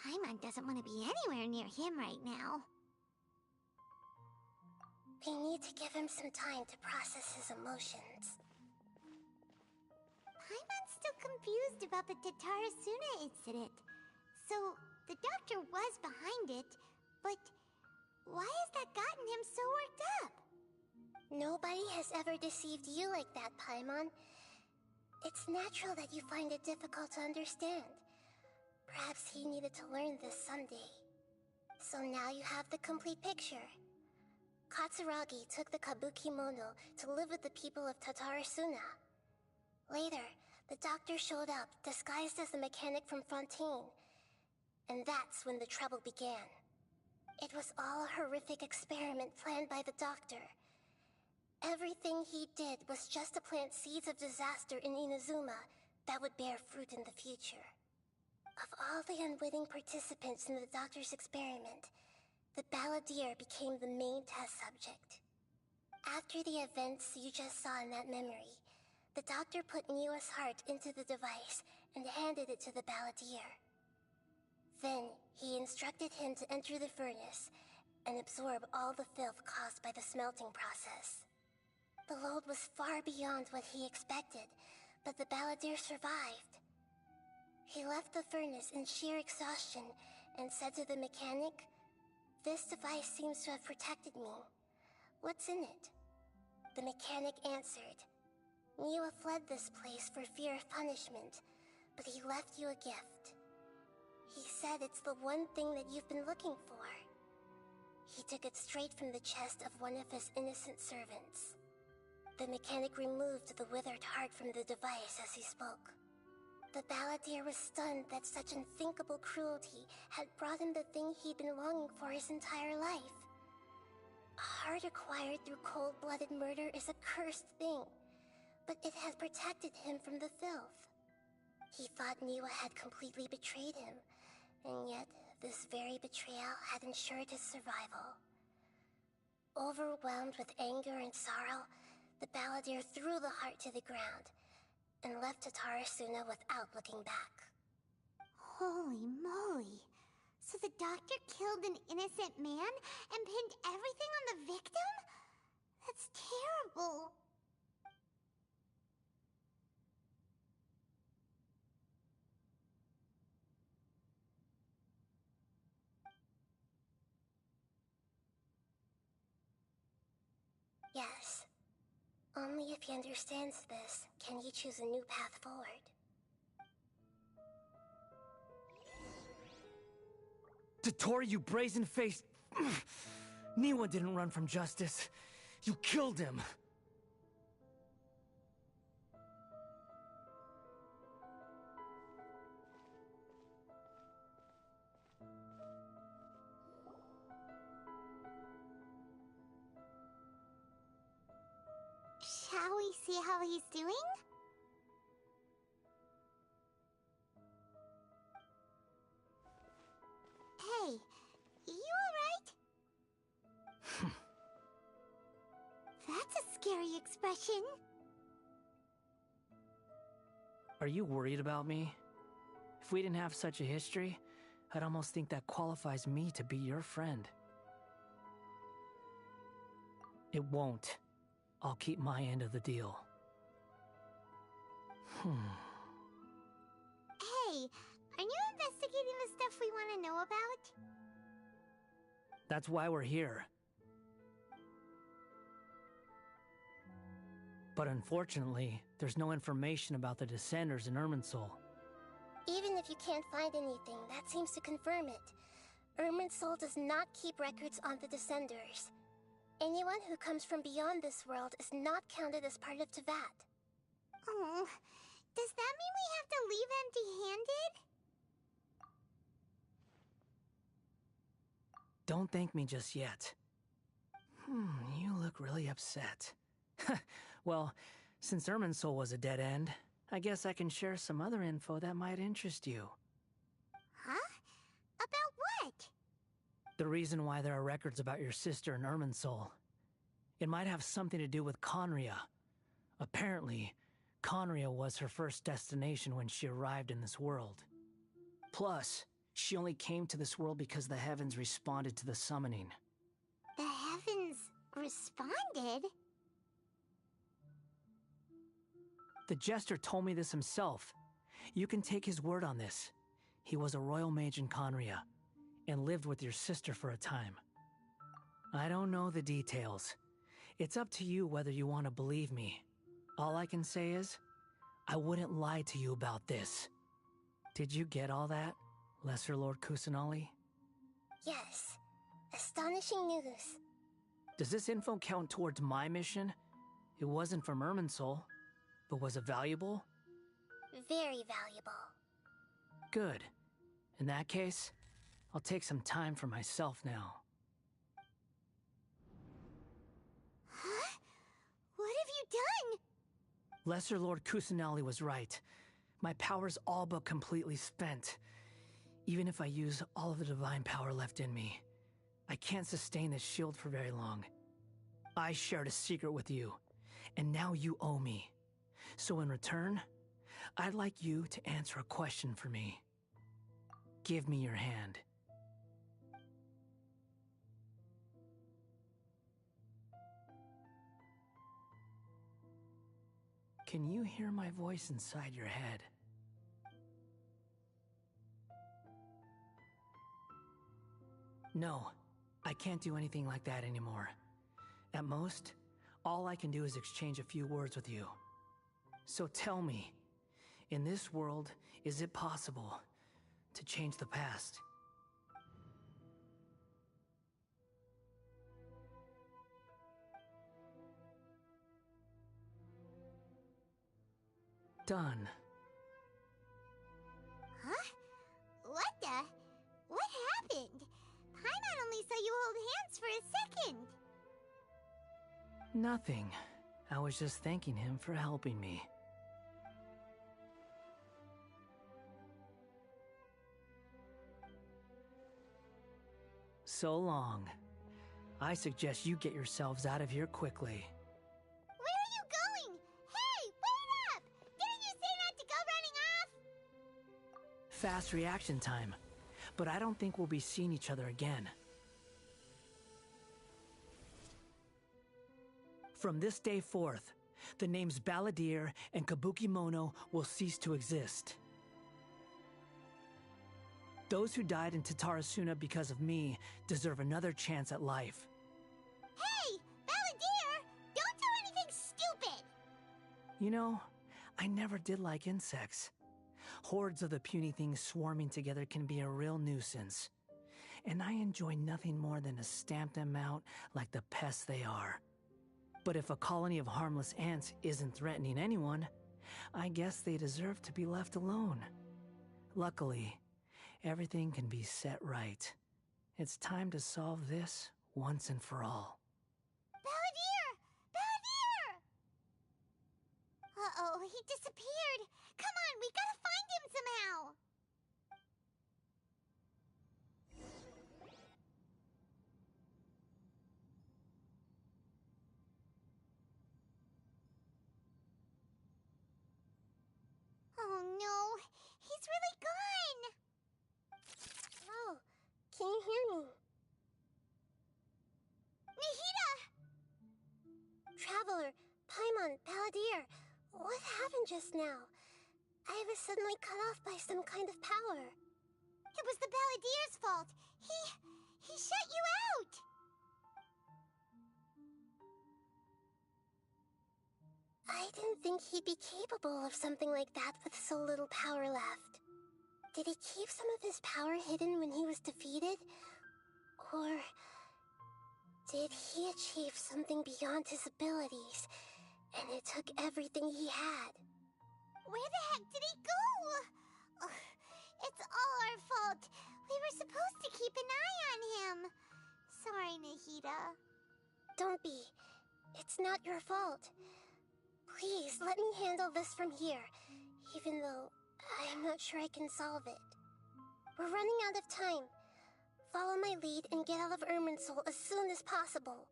Paimon doesn't want to be anywhere near him right now. We need to give him some time to process his emotions. Paimon's still confused about the Tatarasuna incident. So, the doctor was behind it, but why has that gotten him so worked up? Nobody has ever deceived you like that, Paimon. It's natural that you find it difficult to understand. Perhaps he needed to learn this someday. So now you have the complete picture. Katsuragi took the Kabuki Mono to live with the people of Tatarasuna. Later, the doctor showed up, disguised as the mechanic from Fontaine. And that's when the trouble began. It It was all a horrific experiment planned by the doctor. Everything he did was just to plant seeds of disaster in Inazuma that would bear fruit in the future. Of all the unwitting participants in the doctor's experiment, the balladeer became the main test subject. After the events you just saw in that memory, the doctor put Niwa's heart into the device and handed it to the balladeer. Then, he instructed him to enter the furnace and absorb all the filth caused by the smelting process. The load was far beyond what he expected, but the balladeer survived. He left the furnace in sheer exhaustion and said to the mechanic, "This device seems to have protected me. What's in it?" The mechanic answered, "Niwa fled this place for fear of punishment, but he left you a gift. He said it's the one thing that you've been looking for." He took it straight from the chest of one of his innocent servants. The mechanic removed the withered heart from the device as he spoke. The balladeer was stunned that such unthinkable cruelty had brought him the thing he'd been longing for his entire life. A heart acquired through cold-blooded murder is a cursed thing, but it had protected him from the filth. He thought Niwa had completely betrayed him, and yet this very betrayal had ensured his survival. Overwhelmed with anger and sorrow, the balladeer threw the heart to the ground and left Tatarasuna without looking back. Holy moly. So the doctor killed an innocent man and pinned everything on the victim? That's terrible. Yes. Only if he understands this can he choose a new path forward. Tottori, you brazen-faced... Niwa didn't run from justice. You killed him. Shall we see how he's doing? Hey, you alright? That's a scary expression. Are you worried about me? If we didn't have such a history, I'd almost think that qualifies me to be your friend. It won't. I'll keep my end of the deal. Hey, aren't you investigating the stuff we want to know about? That's why we're here. But unfortunately, there's no information about the Descenders in Irminsul. Even if you can't find anything, that seems to confirm it. Irminsul does not keep records on the Descenders. Anyone who comes from beyond this world is not counted as part of Teyvat. Oh, does that mean we have to leave empty-handed? Don't thank me just yet. You look really upset. Well, since Irminsul was a dead end, I guess I can share some other info that might interest you. Huh? About what? The reason why there are records about your sister in Irminsul. It might have something to do with Conria. Apparently, Conria was her first destination when she arrived in this world. Plus, she only came to this world because the heavens responded to the summoning. The heavens responded? The Jester told me this himself. You can take his word on this. He was a royal mage in Conria, and lived with your sister for a time. I don't know the details. It's up to you whether you want to believe me. All I can say is, I wouldn't lie to you about this. Did you get all that, Lesser Lord Kusanali? Yes. Astonishing news. Does this info count towards my mission? It wasn't from Irminsul, but was it valuable? Very valuable. Good. In that case, I'll take some time for myself now. you done? Lesser Lord Kusanali was right. My power's all but completely spent. Even if I use all of the divine power left in me, I can't sustain this shield for very long. I shared a secret with you, and now you owe me. So in return, I'd like you to answer a question for me. Give me your hand. Can you hear my voice inside your head? No, I can't do anything like that anymore. At most, all I can do is exchange a few words with you. So tell me, in this world, is it possible to change the past? Done. Huh? What the? What happened? Paimon only saw you hold hands for a second. Nothing. I was just thanking him for helping me. So long. I suggest you get yourselves out of here quickly. Where are you going? Hey, wait up! Didn't you say not to go running off? Fast reaction time. But I don't think we'll be seeing each other again. From this day forth, the names Balladeer and Kabukimono will cease to exist. Those who died in Tatarasuna because of me deserve another chance at life. Hey, Balladeer! Don't do anything stupid! You know, I never did like insects. Hordes of the puny things swarming together can be a real nuisance. And I enjoy nothing more than to stamp them out like the pests they are. But if a colony of harmless ants isn't threatening anyone, I guess they deserve to be left alone. Luckily, everything can be set right. It's time to solve this once and for all. Balladeer! Balladeer! Uh-oh, he disappeared. Come on, we gotta find him somehow. Oh no, he's really gone. Oh, can you hear me? Nahida! Traveler, Paimon, Balladeer, what happened just now? I was suddenly cut off by some kind of power. It was the Balladeer's fault. He shut you out. I didn't think he'd be capable of something like that with so little power left. Did he keep some of his power hidden when he was defeated? Or did he achieve something beyond his abilities, and it took everything he had? Where the heck did he go? Ugh, it's all our fault. We were supposed to keep an eye on him. Sorry, Nahida. Don't be. It's not your fault. Please, let me handle this from here, even though I'm not sure I can solve it. We're running out of time. Follow my lead and get out of Irminsul as soon as possible.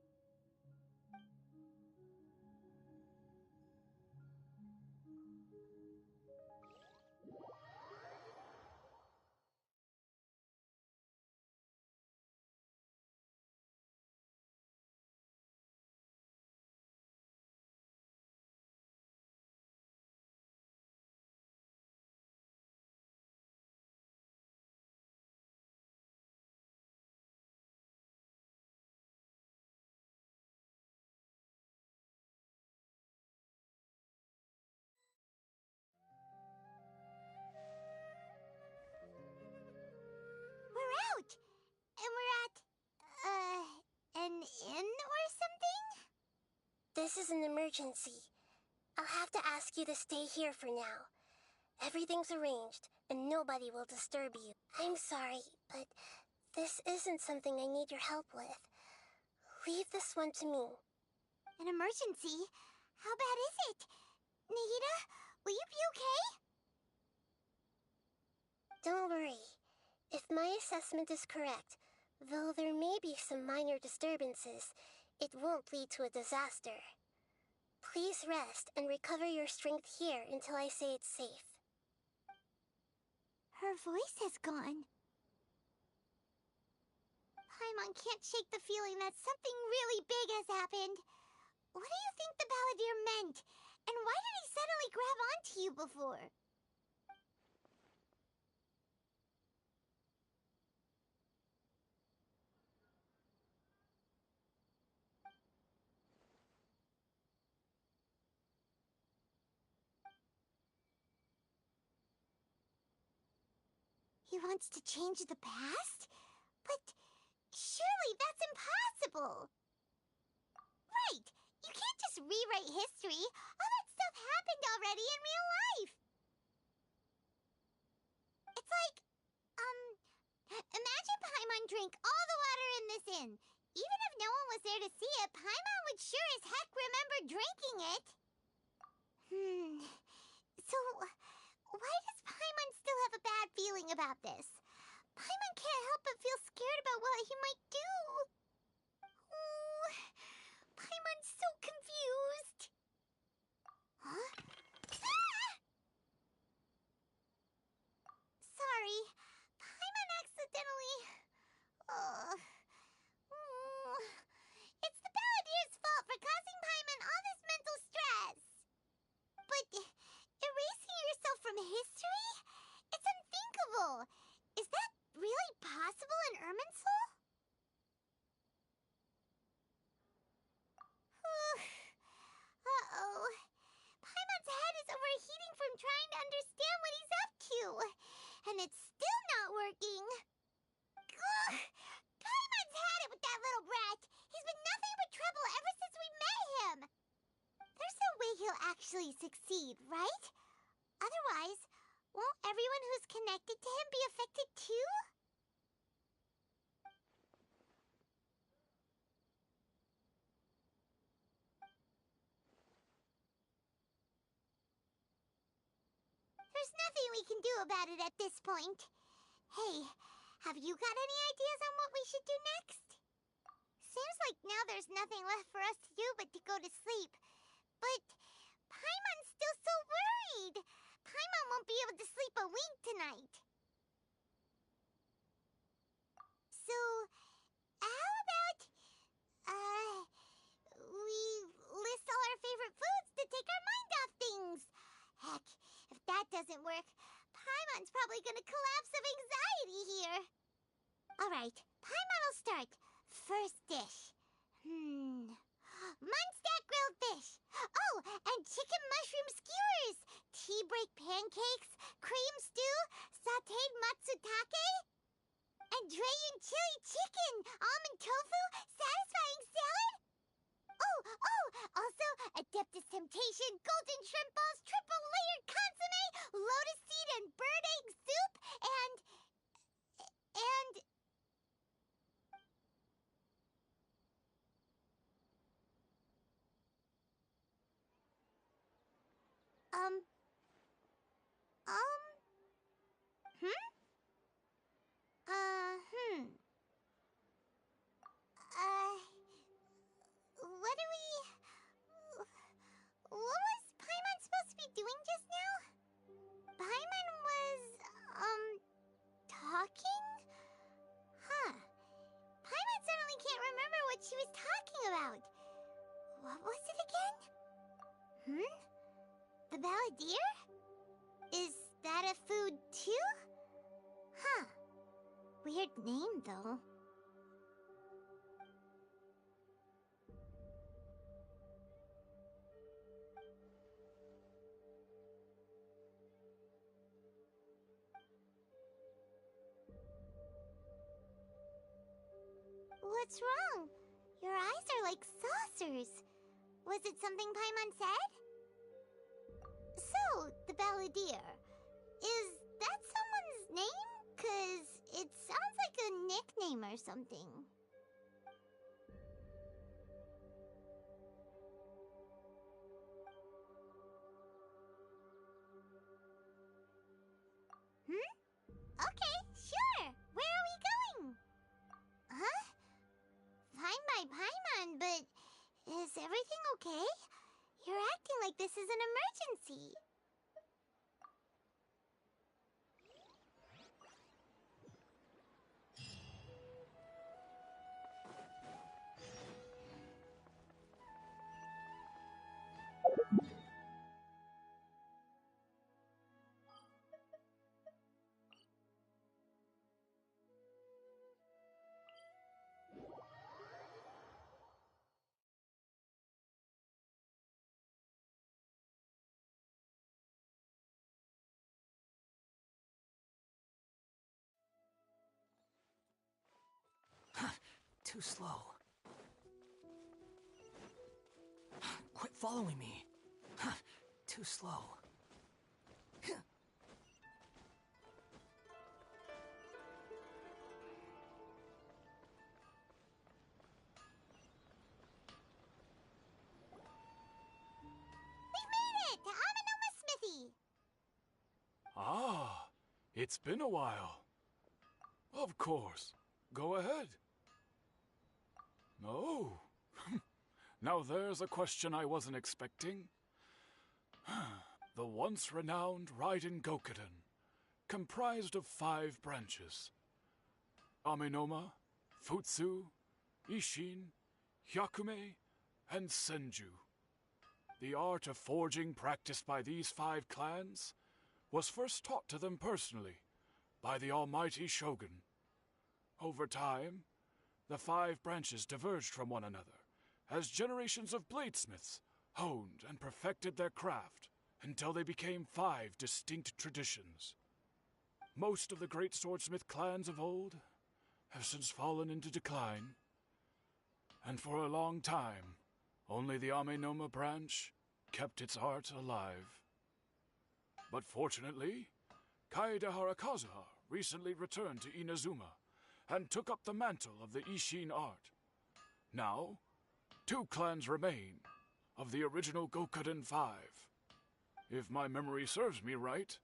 We're out! And we're at, an inn or something? This is an emergency. I'll have to ask you to stay here for now. Everything's arranged, and nobody will disturb you. I'm sorry, but this isn't something I need your help with. Leave this one to me. An emergency? How bad is it? Nahida, will you be okay? Don't worry. If my assessment is correct, though there may be some minor disturbances, it won't lead to a disaster. Please rest and recover your strength here until I say it's safe. Her voice has gone. Paimon can't shake the feeling that something really big has happened. What do you think the Balladeer meant? And why did he suddenly grab onto you before? He wants to change the past? But surely that's impossible! Right! You can't just rewrite history! All that stuff happened already in real life! It's like, imagine Paimon drank all the water in this inn. Even if no one was there to see it, Paimon would sure as heck remember drinking it. So, why does Paimon still have a bad feeling about this? Paimon can't help but feel scared about what he might do. Oh, Paimon's so confused. Huh? Ah! Sorry, Paimon accidentally... It's the Balladeer's fault for causing Paimon all this mental stress. But erasing yourself from history? It's unthinkable. Is that really possible in Irminsul? Uh-oh. Paimon's head is overheating from trying to understand what he's up to. And it's still not working. Ugh! Paimon's had it with that little brat. He's been nothing but trouble ever since we met him. There's no way he'll actually succeed, right? Otherwise, won't everyone who's connected to him be affected too? There's nothing we can do about it at this point. Hey, have you got any ideas on what we should do next? Seems like now there's nothing left for us to do but to go to sleep. But Paimon's still so worried. Paimon won't be able to sleep a wink tonight. So, how about, we list all our favorite foods to take our mind off things? Heck, if that doesn't work, Paimon's probably gonna collapse of anxiety here. Alright, Paimon will start. First dish. Munstack grilled fish. Oh, and chicken mushroom skewers. Tea break pancakes. Cream stew. Sauteed matsutake. And Dragon chili chicken. Almond tofu. Satisfying salad. Oh, also Adeptus Temptation. Golden shrimp balls. Triple layered consomme. Lotus seed and bird egg soup. And... What was Paimon supposed to be doing just now? Paimon was, talking? Huh. Paimon suddenly can't remember what she was talking about. What was it again? The Balladeer? Is that a food too? Huh. Weird name, though. What's wrong? Your eyes are like saucers. Was it something Paimon said? So, the Balladeer. Is that someone's name? 'Cause it sounds like a nickname or something. but is everything okay? You're acting like this is an emergency. Too slow. Quit following me. Too slow. To Amenoma Smithy! Ah, it's been a while. Of course. Go ahead. Oh. Now there's a question I wasn't expecting. The once renowned Raiden Gokuden, comprised of 5 branches. Amenoma, Futsu, Ishin, Hyakume, and Senju. The art of forging practiced by these 5 clans was first taught to them personally by the almighty Shogun. Over time, the 5 branches diverged from one another as generations of bladesmiths honed and perfected their craft until they became 5 distinct traditions. Most of the great swordsmith clans of old have since fallen into decline, and for a long time, only the Amenoma branch kept its art alive. But fortunately, Kaedehara Kazuha recently returned to Inazuma and took up the mantle of the Ishin art. Now, 2 clans remain of the original Gokuden 5. If my memory serves me right,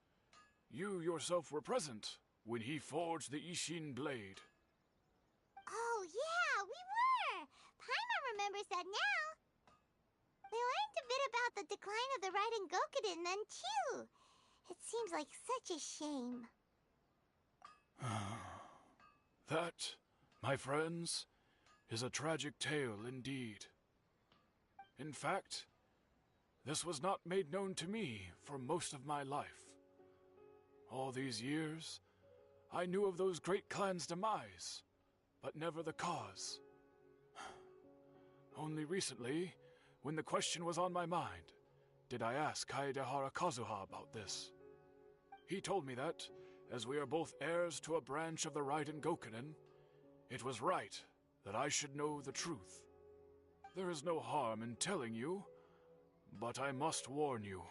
you yourself were present when he forged the Ishin blade. Oh, yeah, we were! Paimon remembers that now. We learned a bit about the decline of the Raiden Gokuden then, too. It seems like such a shame. That, my friends, is a tragic tale indeed. In fact, this was not made known to me for most of my life. All these years, I knew of those great clans' demise, but never the cause. Only recently, when the question was on my mind, did I ask Kaedehara Kazuha about this. He told me that, as we are both heirs to a branch of the Raiden Gokuden, it was right that I should know the truth. There is no harm in telling you, but I must warn you.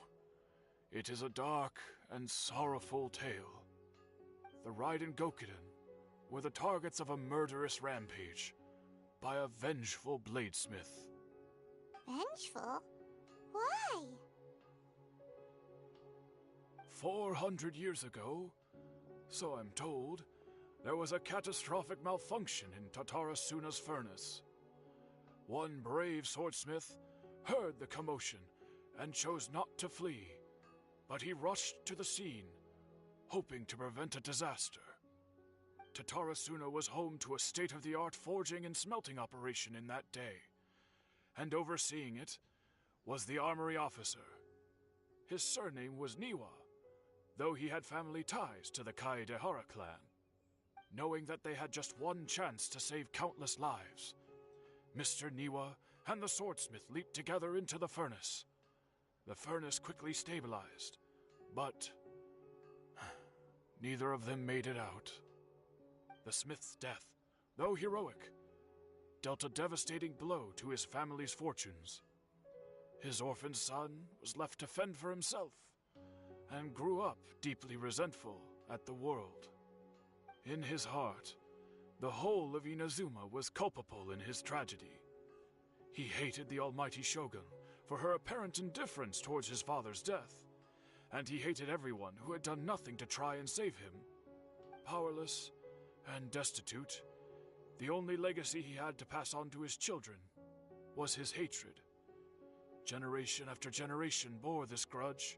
It is a dark and sorrowful tale. The Raiden Gokuden were the targets of a murderous rampage by a vengeful bladesmith. Vengeful? Why? 400 years ago, so I'm told, there was a catastrophic malfunction in Tatarasuna's furnace. One brave swordsmith heard the commotion and chose not to flee, but he rushed to the scene, hoping to prevent a disaster. Tatarasuna was home to a state-of-the-art forging and smelting operation in that day, and overseeing it was the armory officer. His surname was Niwa, though he had family ties to the Kaedehara clan. Knowing that they had just one chance to save countless lives, Mr. Niwa and the swordsmith leaped together into the furnace. The furnace quickly stabilized, but neither of them made it out. The smith's death, though heroic, dealt a devastating blow to his family's fortunes. His orphan son was left to fend for himself, and grew up deeply resentful at the world. In his heart, the whole of Inazuma was culpable in his tragedy. He hated the almighty Shogun for her apparent indifference towards his father's death, and he hated everyone who had done nothing to try and save him. Powerless and destitute, the only legacy he had to pass on to his children was his hatred. Generation after generation bore this grudge,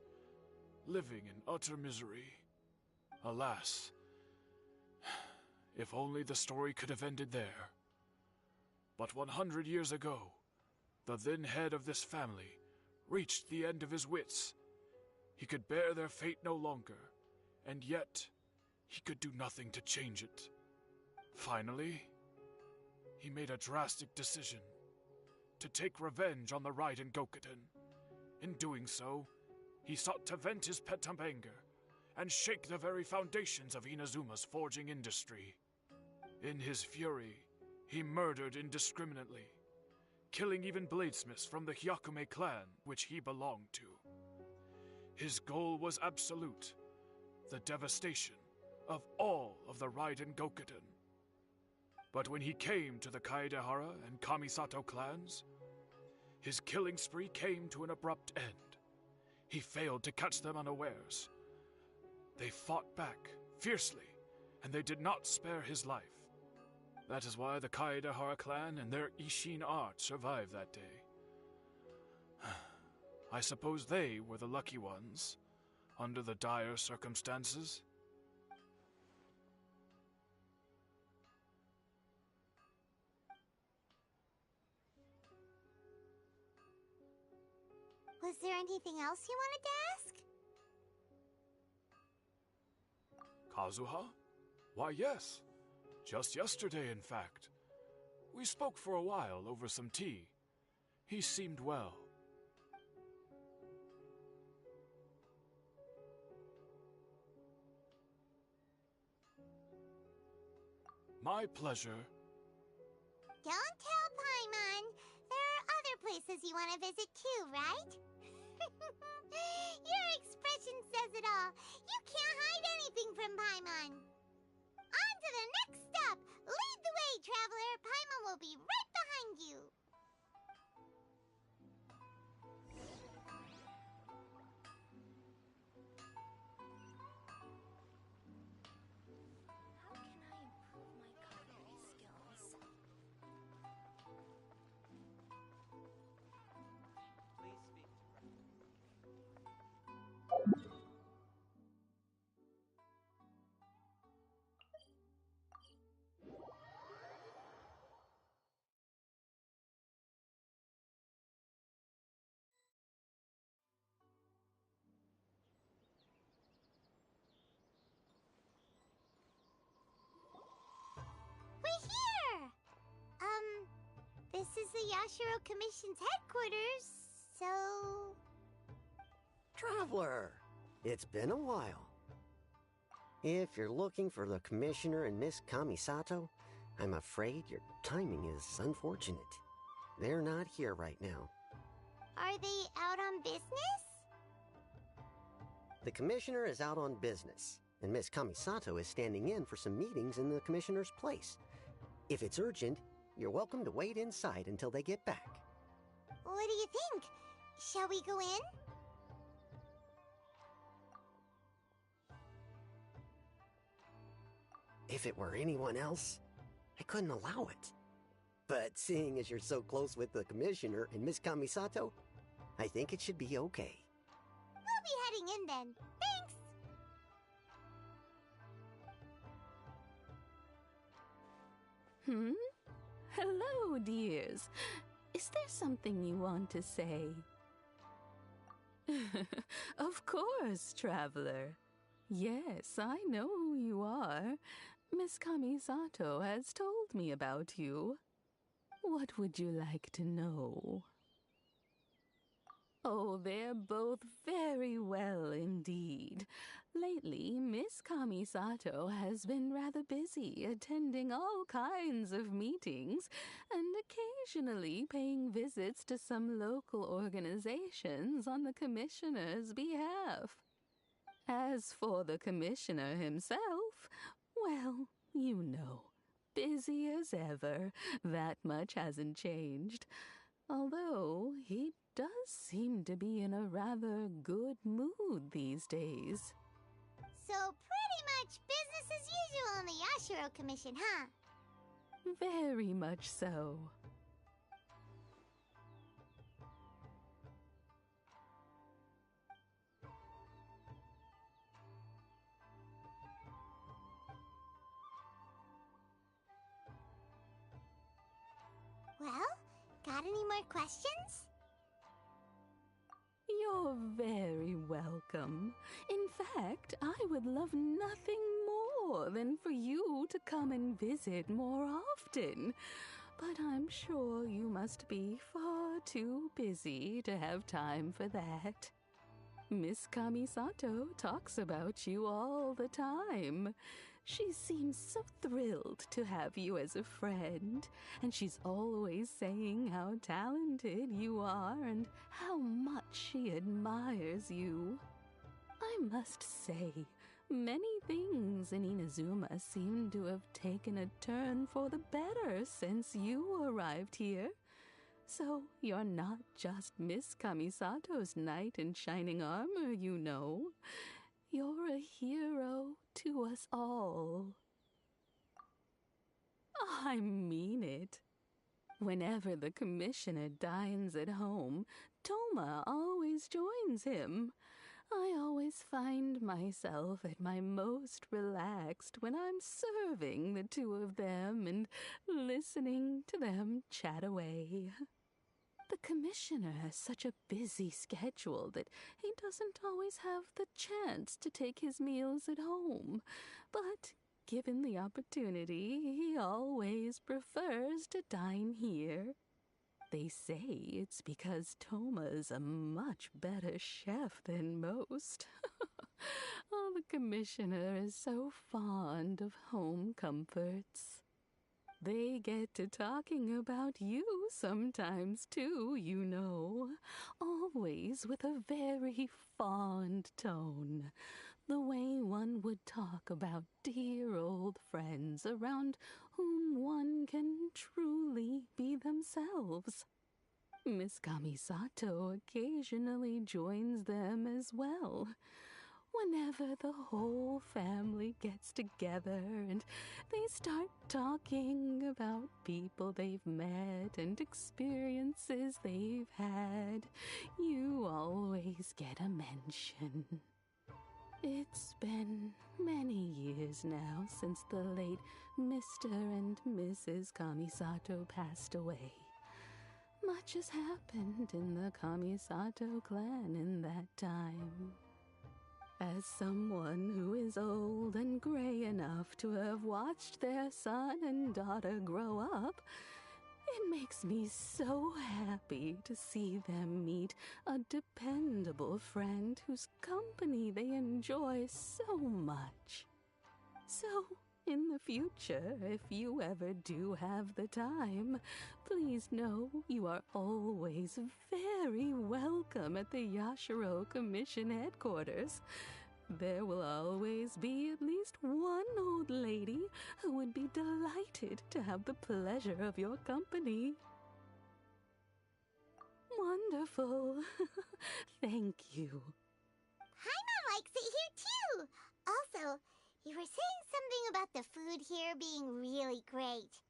living in utter misery. Alas, if only the story could have ended there. But 100 years ago, the then head of this family reached the end of his wits. He could bear their fate no longer, and yet he could do nothing to change it. Finally, he made a drastic decision to take revenge on the Raiden Gokuden. In doing so, he sought to vent his pent-up anger and shake the very foundations of Inazuma's forging industry. In his fury, he murdered indiscriminately, killing even bladesmiths from the Hyakume clan which he belonged to. His goal was absolute, the devastation of all of the Raiden Gokuden. But when he came to the Kaedehara and Kamisato clans, his killing spree came to an abrupt end. He failed to catch them unawares. They fought back fiercely, and they did not spare his life. That is why the Kaedehara clan and their Ishin art survived that day. I suppose they were the lucky ones, under the dire circumstances. Was there anything else you wanted to ask? Kazuha? Why, yes. Just yesterday, in fact. We spoke for a while over some tea. He seemed well. My pleasure. Don't tell Paimon. There are other places you want to visit too, right? Your expression says it all. You can't hide anything from Paimon. On to the next stop. Lead the way, traveler. Paimon will be right behind you. How can I improve my culinary skills? We're here! This is the Yashiro Commission's headquarters, so... Traveler, it's been a while. If you're looking for the Commissioner and Miss Kamisato, I'm afraid your timing is unfortunate. They're not here right now. Are they out on business? The Commissioner is out on business, and Miss Kamisato is standing in for some meetings in the Commissioner's place. If it's urgent, you're welcome to wait inside until they get back. What do you think? Shall we go in? If it were anyone else, I couldn't allow it. But seeing as you're so close with the Commissioner and Miss Kamisato, I think it should be okay. We'll be heading in then. Thanks! Hello, dears. Is there something you want to say? Of course, traveler. Yes, I know who you are. Miss Kamisato has told me about you. What would you like to know? Oh, they're both very well indeed. Lately, Miss Kamisato has been rather busy attending all kinds of meetings and occasionally paying visits to some local organizations on the Commissioner's behalf. As for the Commissioner himself, well, you know, busy as ever. That much hasn't changed. Although he does seem to be in a rather good mood these days. So pretty much business as usual in the Yashiro Commission, huh? Very much so. any more questions? You're very welcome. In fact, I would love nothing more than for you to come and visit more often. But I'm sure you must be far too busy to have time for that. Miss Kamisato talks about you all the time. She seems so thrilled to have you as a friend, and she's always saying how talented you are and how much she admires you. I must say, many things in Inazuma seem to have taken a turn for the better since you arrived here. So you're not just Miss Kamisato's knight in shining armor, you know. You're a hero to us all. I mean it. Whenever the commissioner dines at home, Toma always joins him. I always find myself at my most relaxed when I'm serving the two of them and listening to them chat away. The commissioner has such a busy schedule that he doesn't always have the chance to take his meals at home, but given the opportunity, he always prefers to dine here. They say it's because Toma's a much better chef than most. Oh, the commissioner is so fond of home comforts. They get to talking about you sometimes, too, you know. Always with a very fond tone. The way one would talk about dear old friends around whom one can truly be themselves. Miss Kamisato occasionally joins them as well. Whenever the whole family gets together and they start talking about people they've met and experiences they've had, you always get a mention. It's been many years now since the late Mr. and Mrs. Kamisato passed away. Much has happened in the Kamisato clan in that time. As someone who is old and gray enough to have watched their son and daughter grow up, it makes me so happy to see them meet a dependable friend whose company they enjoy so much. So, in the future, if you ever do have the time, please know you are always very welcome at the Yashiro Commission headquarters. There will always be at least one old lady who would be delighted to have the pleasure of your company. Wonderful. Thank you. Paimon likes it here too. Also, you were saying something about the food here being really great.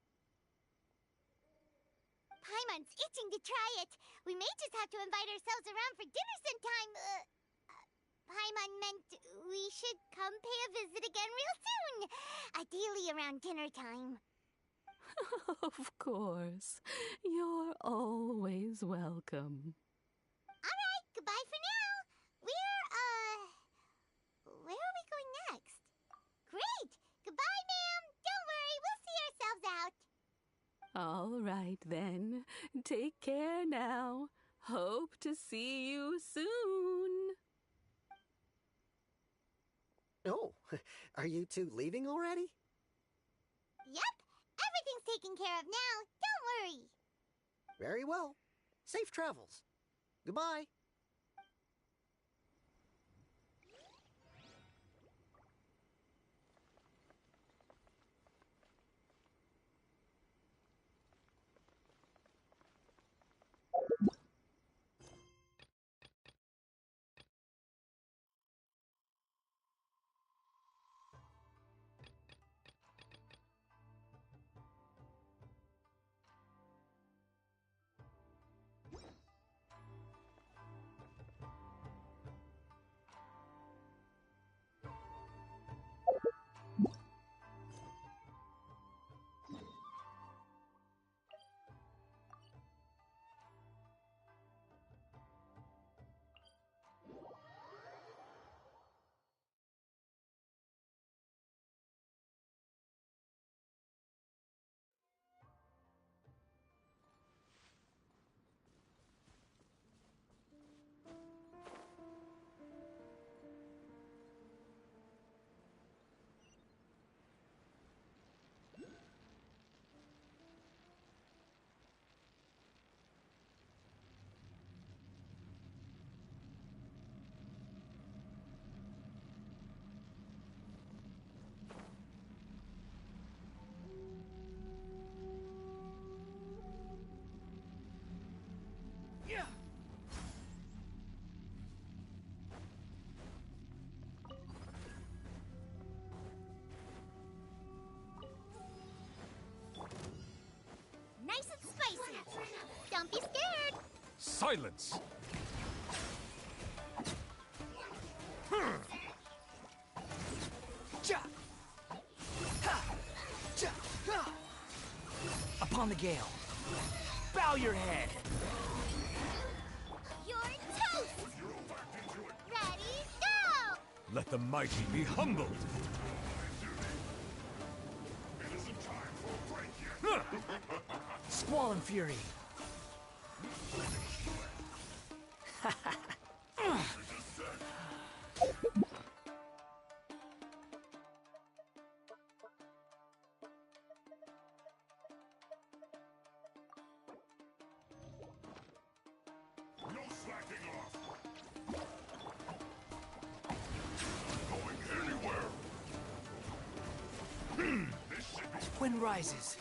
Paimon's itching to try it. We may just have to invite ourselves around for dinner sometime. Paimon meant we should come pay a visit again real soon. Ideally around dinner time. Of course. You're always welcome. Alright, goodbye for now. Where are we going next? Great! Goodbye, ma'am. Don't worry, we'll see ourselves out. All right, then. Take care now. Hope to see you soon. Oh, are you two leaving already? Yep, everything's taken care of now. Don't worry. Very well. Safe travels. Goodbye. Silence! Upon the gale. Bow your head. You're toast! Ready, go! Let the mighty be humbled! Squall and fury. Wind rises.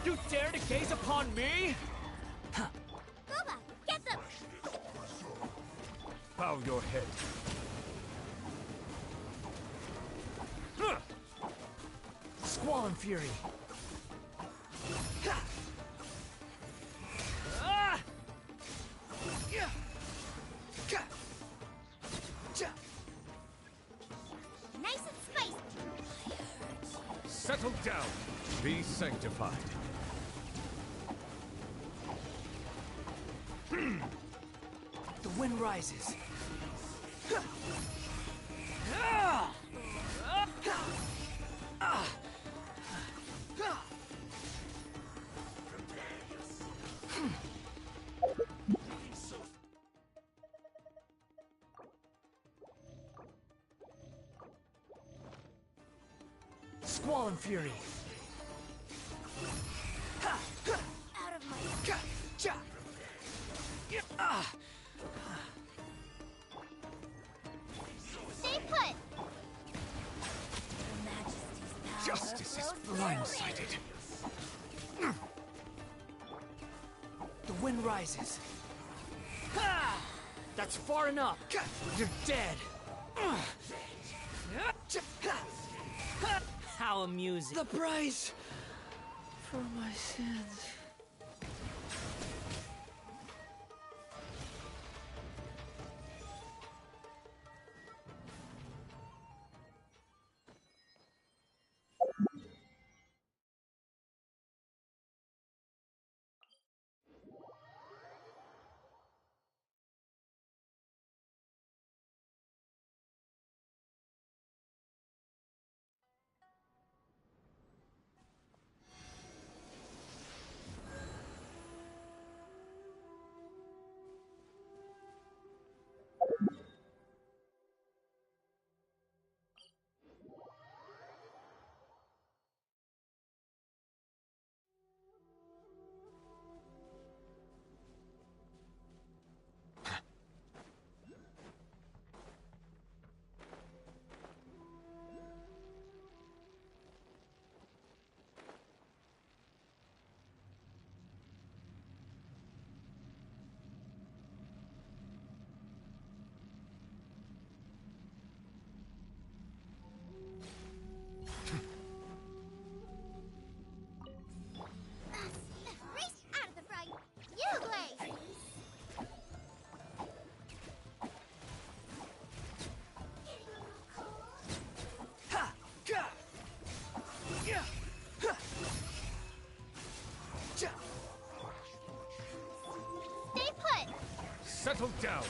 You dare to gaze upon me? Booba, get them! Bow your head. Squall and fury. Nice and spicy! Settle down. Be sanctified. The wind rises. Squall and fury. Out of my... Stay put! Her Majesty's power Justice is flows blindsided. The wind rises. That's far enough. You're dead. How amusing. The price for my sins. Race out of the front! You, Blaze! Stay put! Settle down.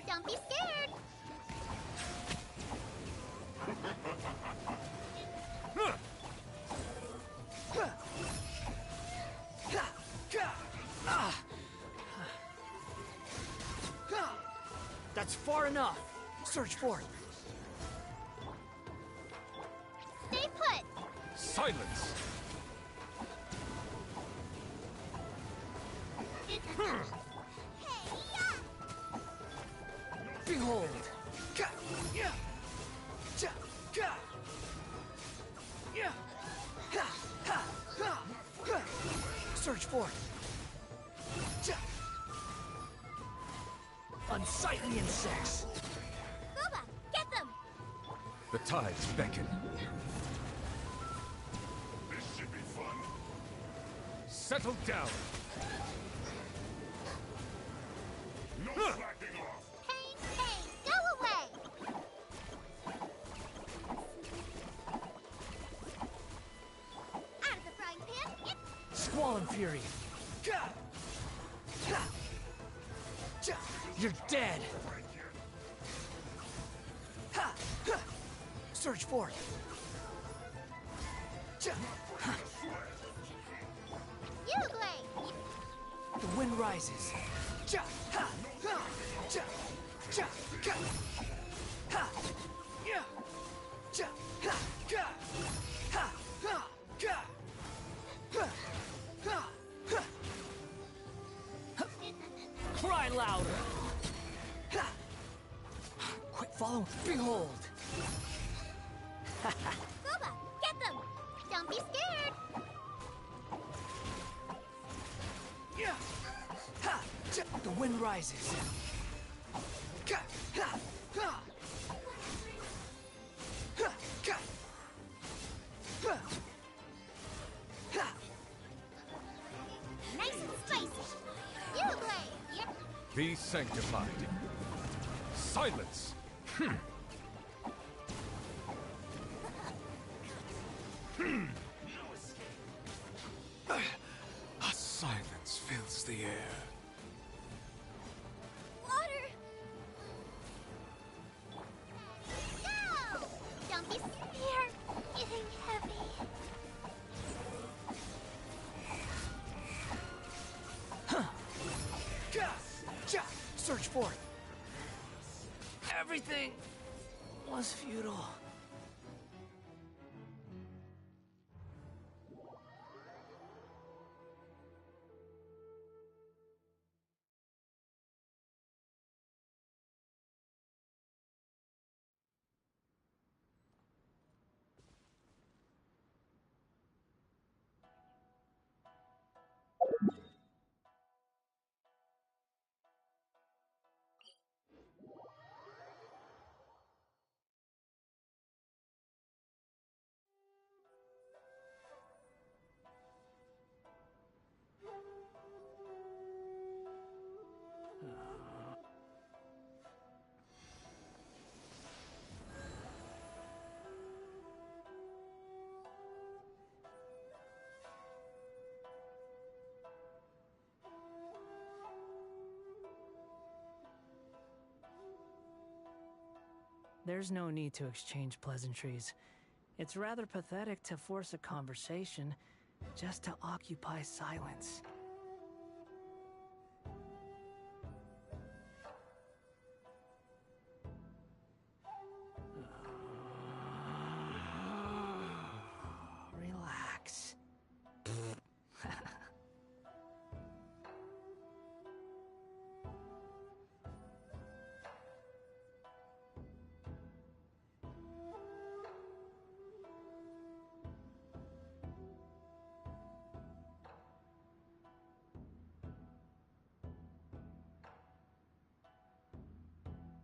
Don't be scared! That's far enough. Search for it. Stay put! Silence. Behold. forth! Unsightly insects! Booba, get them! The tides beckon. This should be fun. Settle down! No slacking off. Pain, pain, go away! Out of the frying pan, Squall and Fury! You're dead! Surge forth! you blade! The wind rises! Cry louder! Quick follow, behold! Booba, get them! Don't be scared! The wind rises. Nice and spicy! You blade! Yep. Be sanctified. Silence! A silence fills the air. Water! Go! Don't be scared! Getting heavy. Surge forth! Everything was futile. There's no need to exchange pleasantries. It's rather pathetic to force a conversation just to occupy silence. Relax.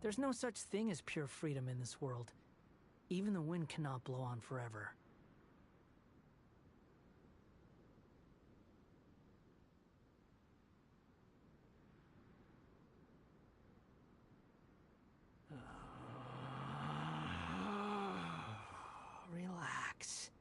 There's no such thing as pure freedom in this world. Even the wind cannot blow on forever. Relax.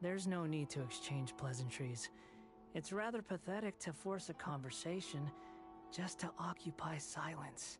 There's no need to exchange pleasantries. It's rather pathetic to force a conversation just to occupy silence.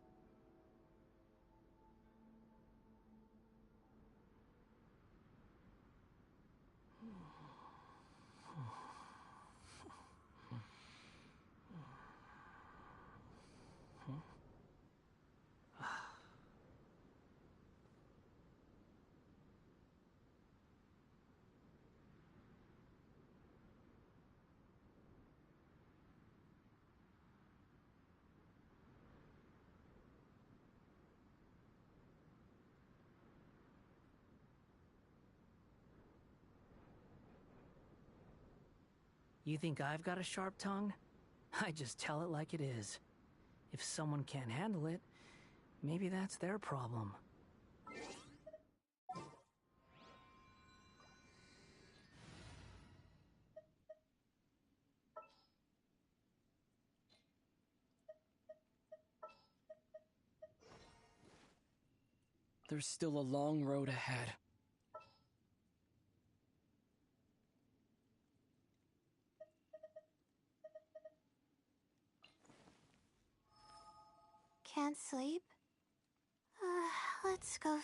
You think I've got a sharp tongue? I just tell it like it is. If someone can't handle it, maybe that's their problem. There's still a long road ahead. Can't sleep? Let's go.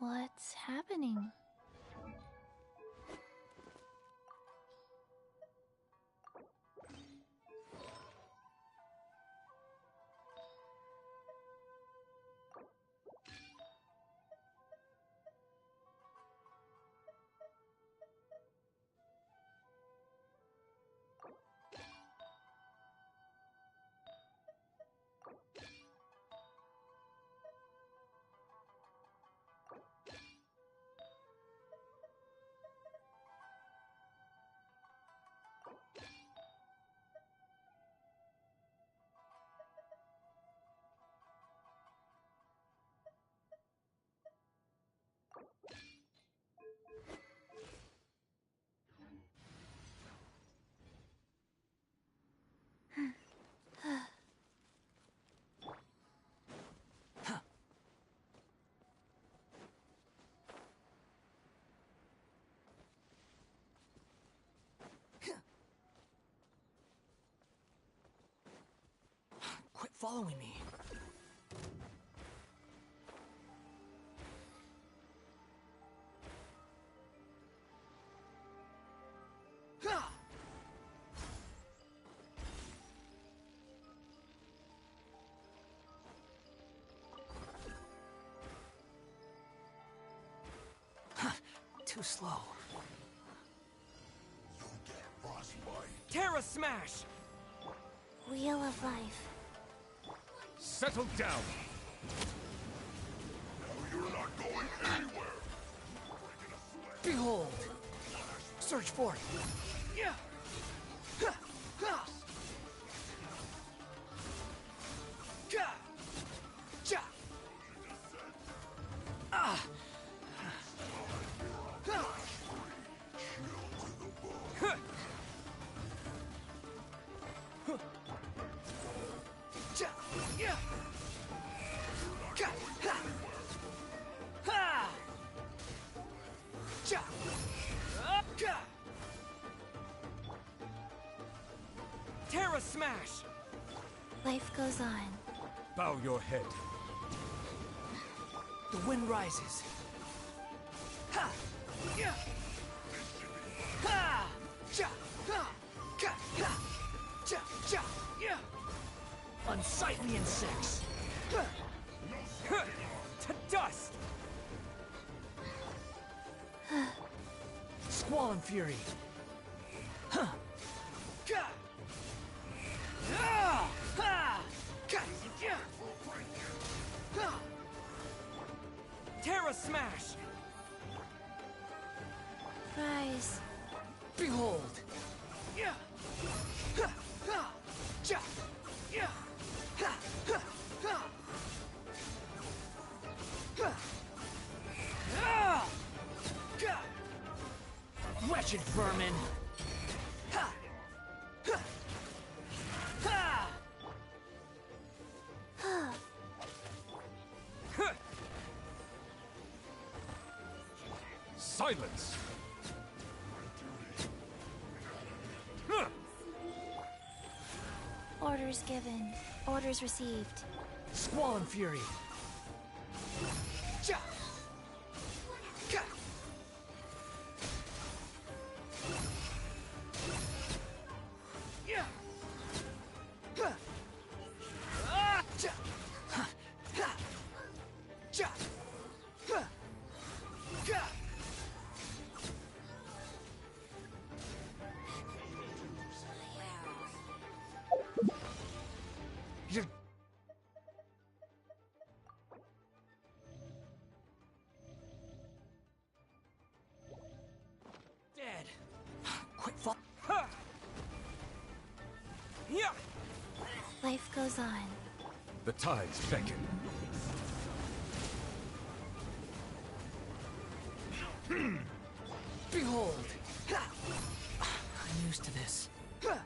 What's happening? Quit following me. Too slow. Terra Smash! Wheel of Life. Settle down! You're not going anywhere! Behold! Search for it! Yeah! Ha! Ha! Ga! Ja! Ah! Ha! Huh! Huh! Ja! Yeah! Ga! Ha! Ha! Ja! Ga! Terra Smash! Life goes on. Bow your head. The wind rises. Ha! Yeah! Ha! Ja! Ha! Ka! Ha! Ja! Ja! Yeah! Unsightly insects. Huh! Huh! To dust! Squall and Fury. Huh! Ka! Ah! Ha! Ka! Yeah! Ha! Terra Smash! Rise. Behold! Yeah! Ha! Ha! Ja! Yeah! Ha! Ha! Ha! Ha! Ah! Ka! Wretched vermin! Ha! Ha! Ha! Huh! Silence! Orders given. Orders received. Squall and Fury. Ja! Ka! Yeah! Ha! Ah! Ja! Ha! Ha! Ja! Ha! Ka! You're dead. Quick fall. Huh! Yeah! Life goes on. The tides beckon. Behold! Ha! I'm used to this. Ha!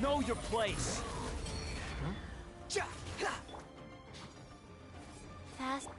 Know your place! Ja! Ha! Fast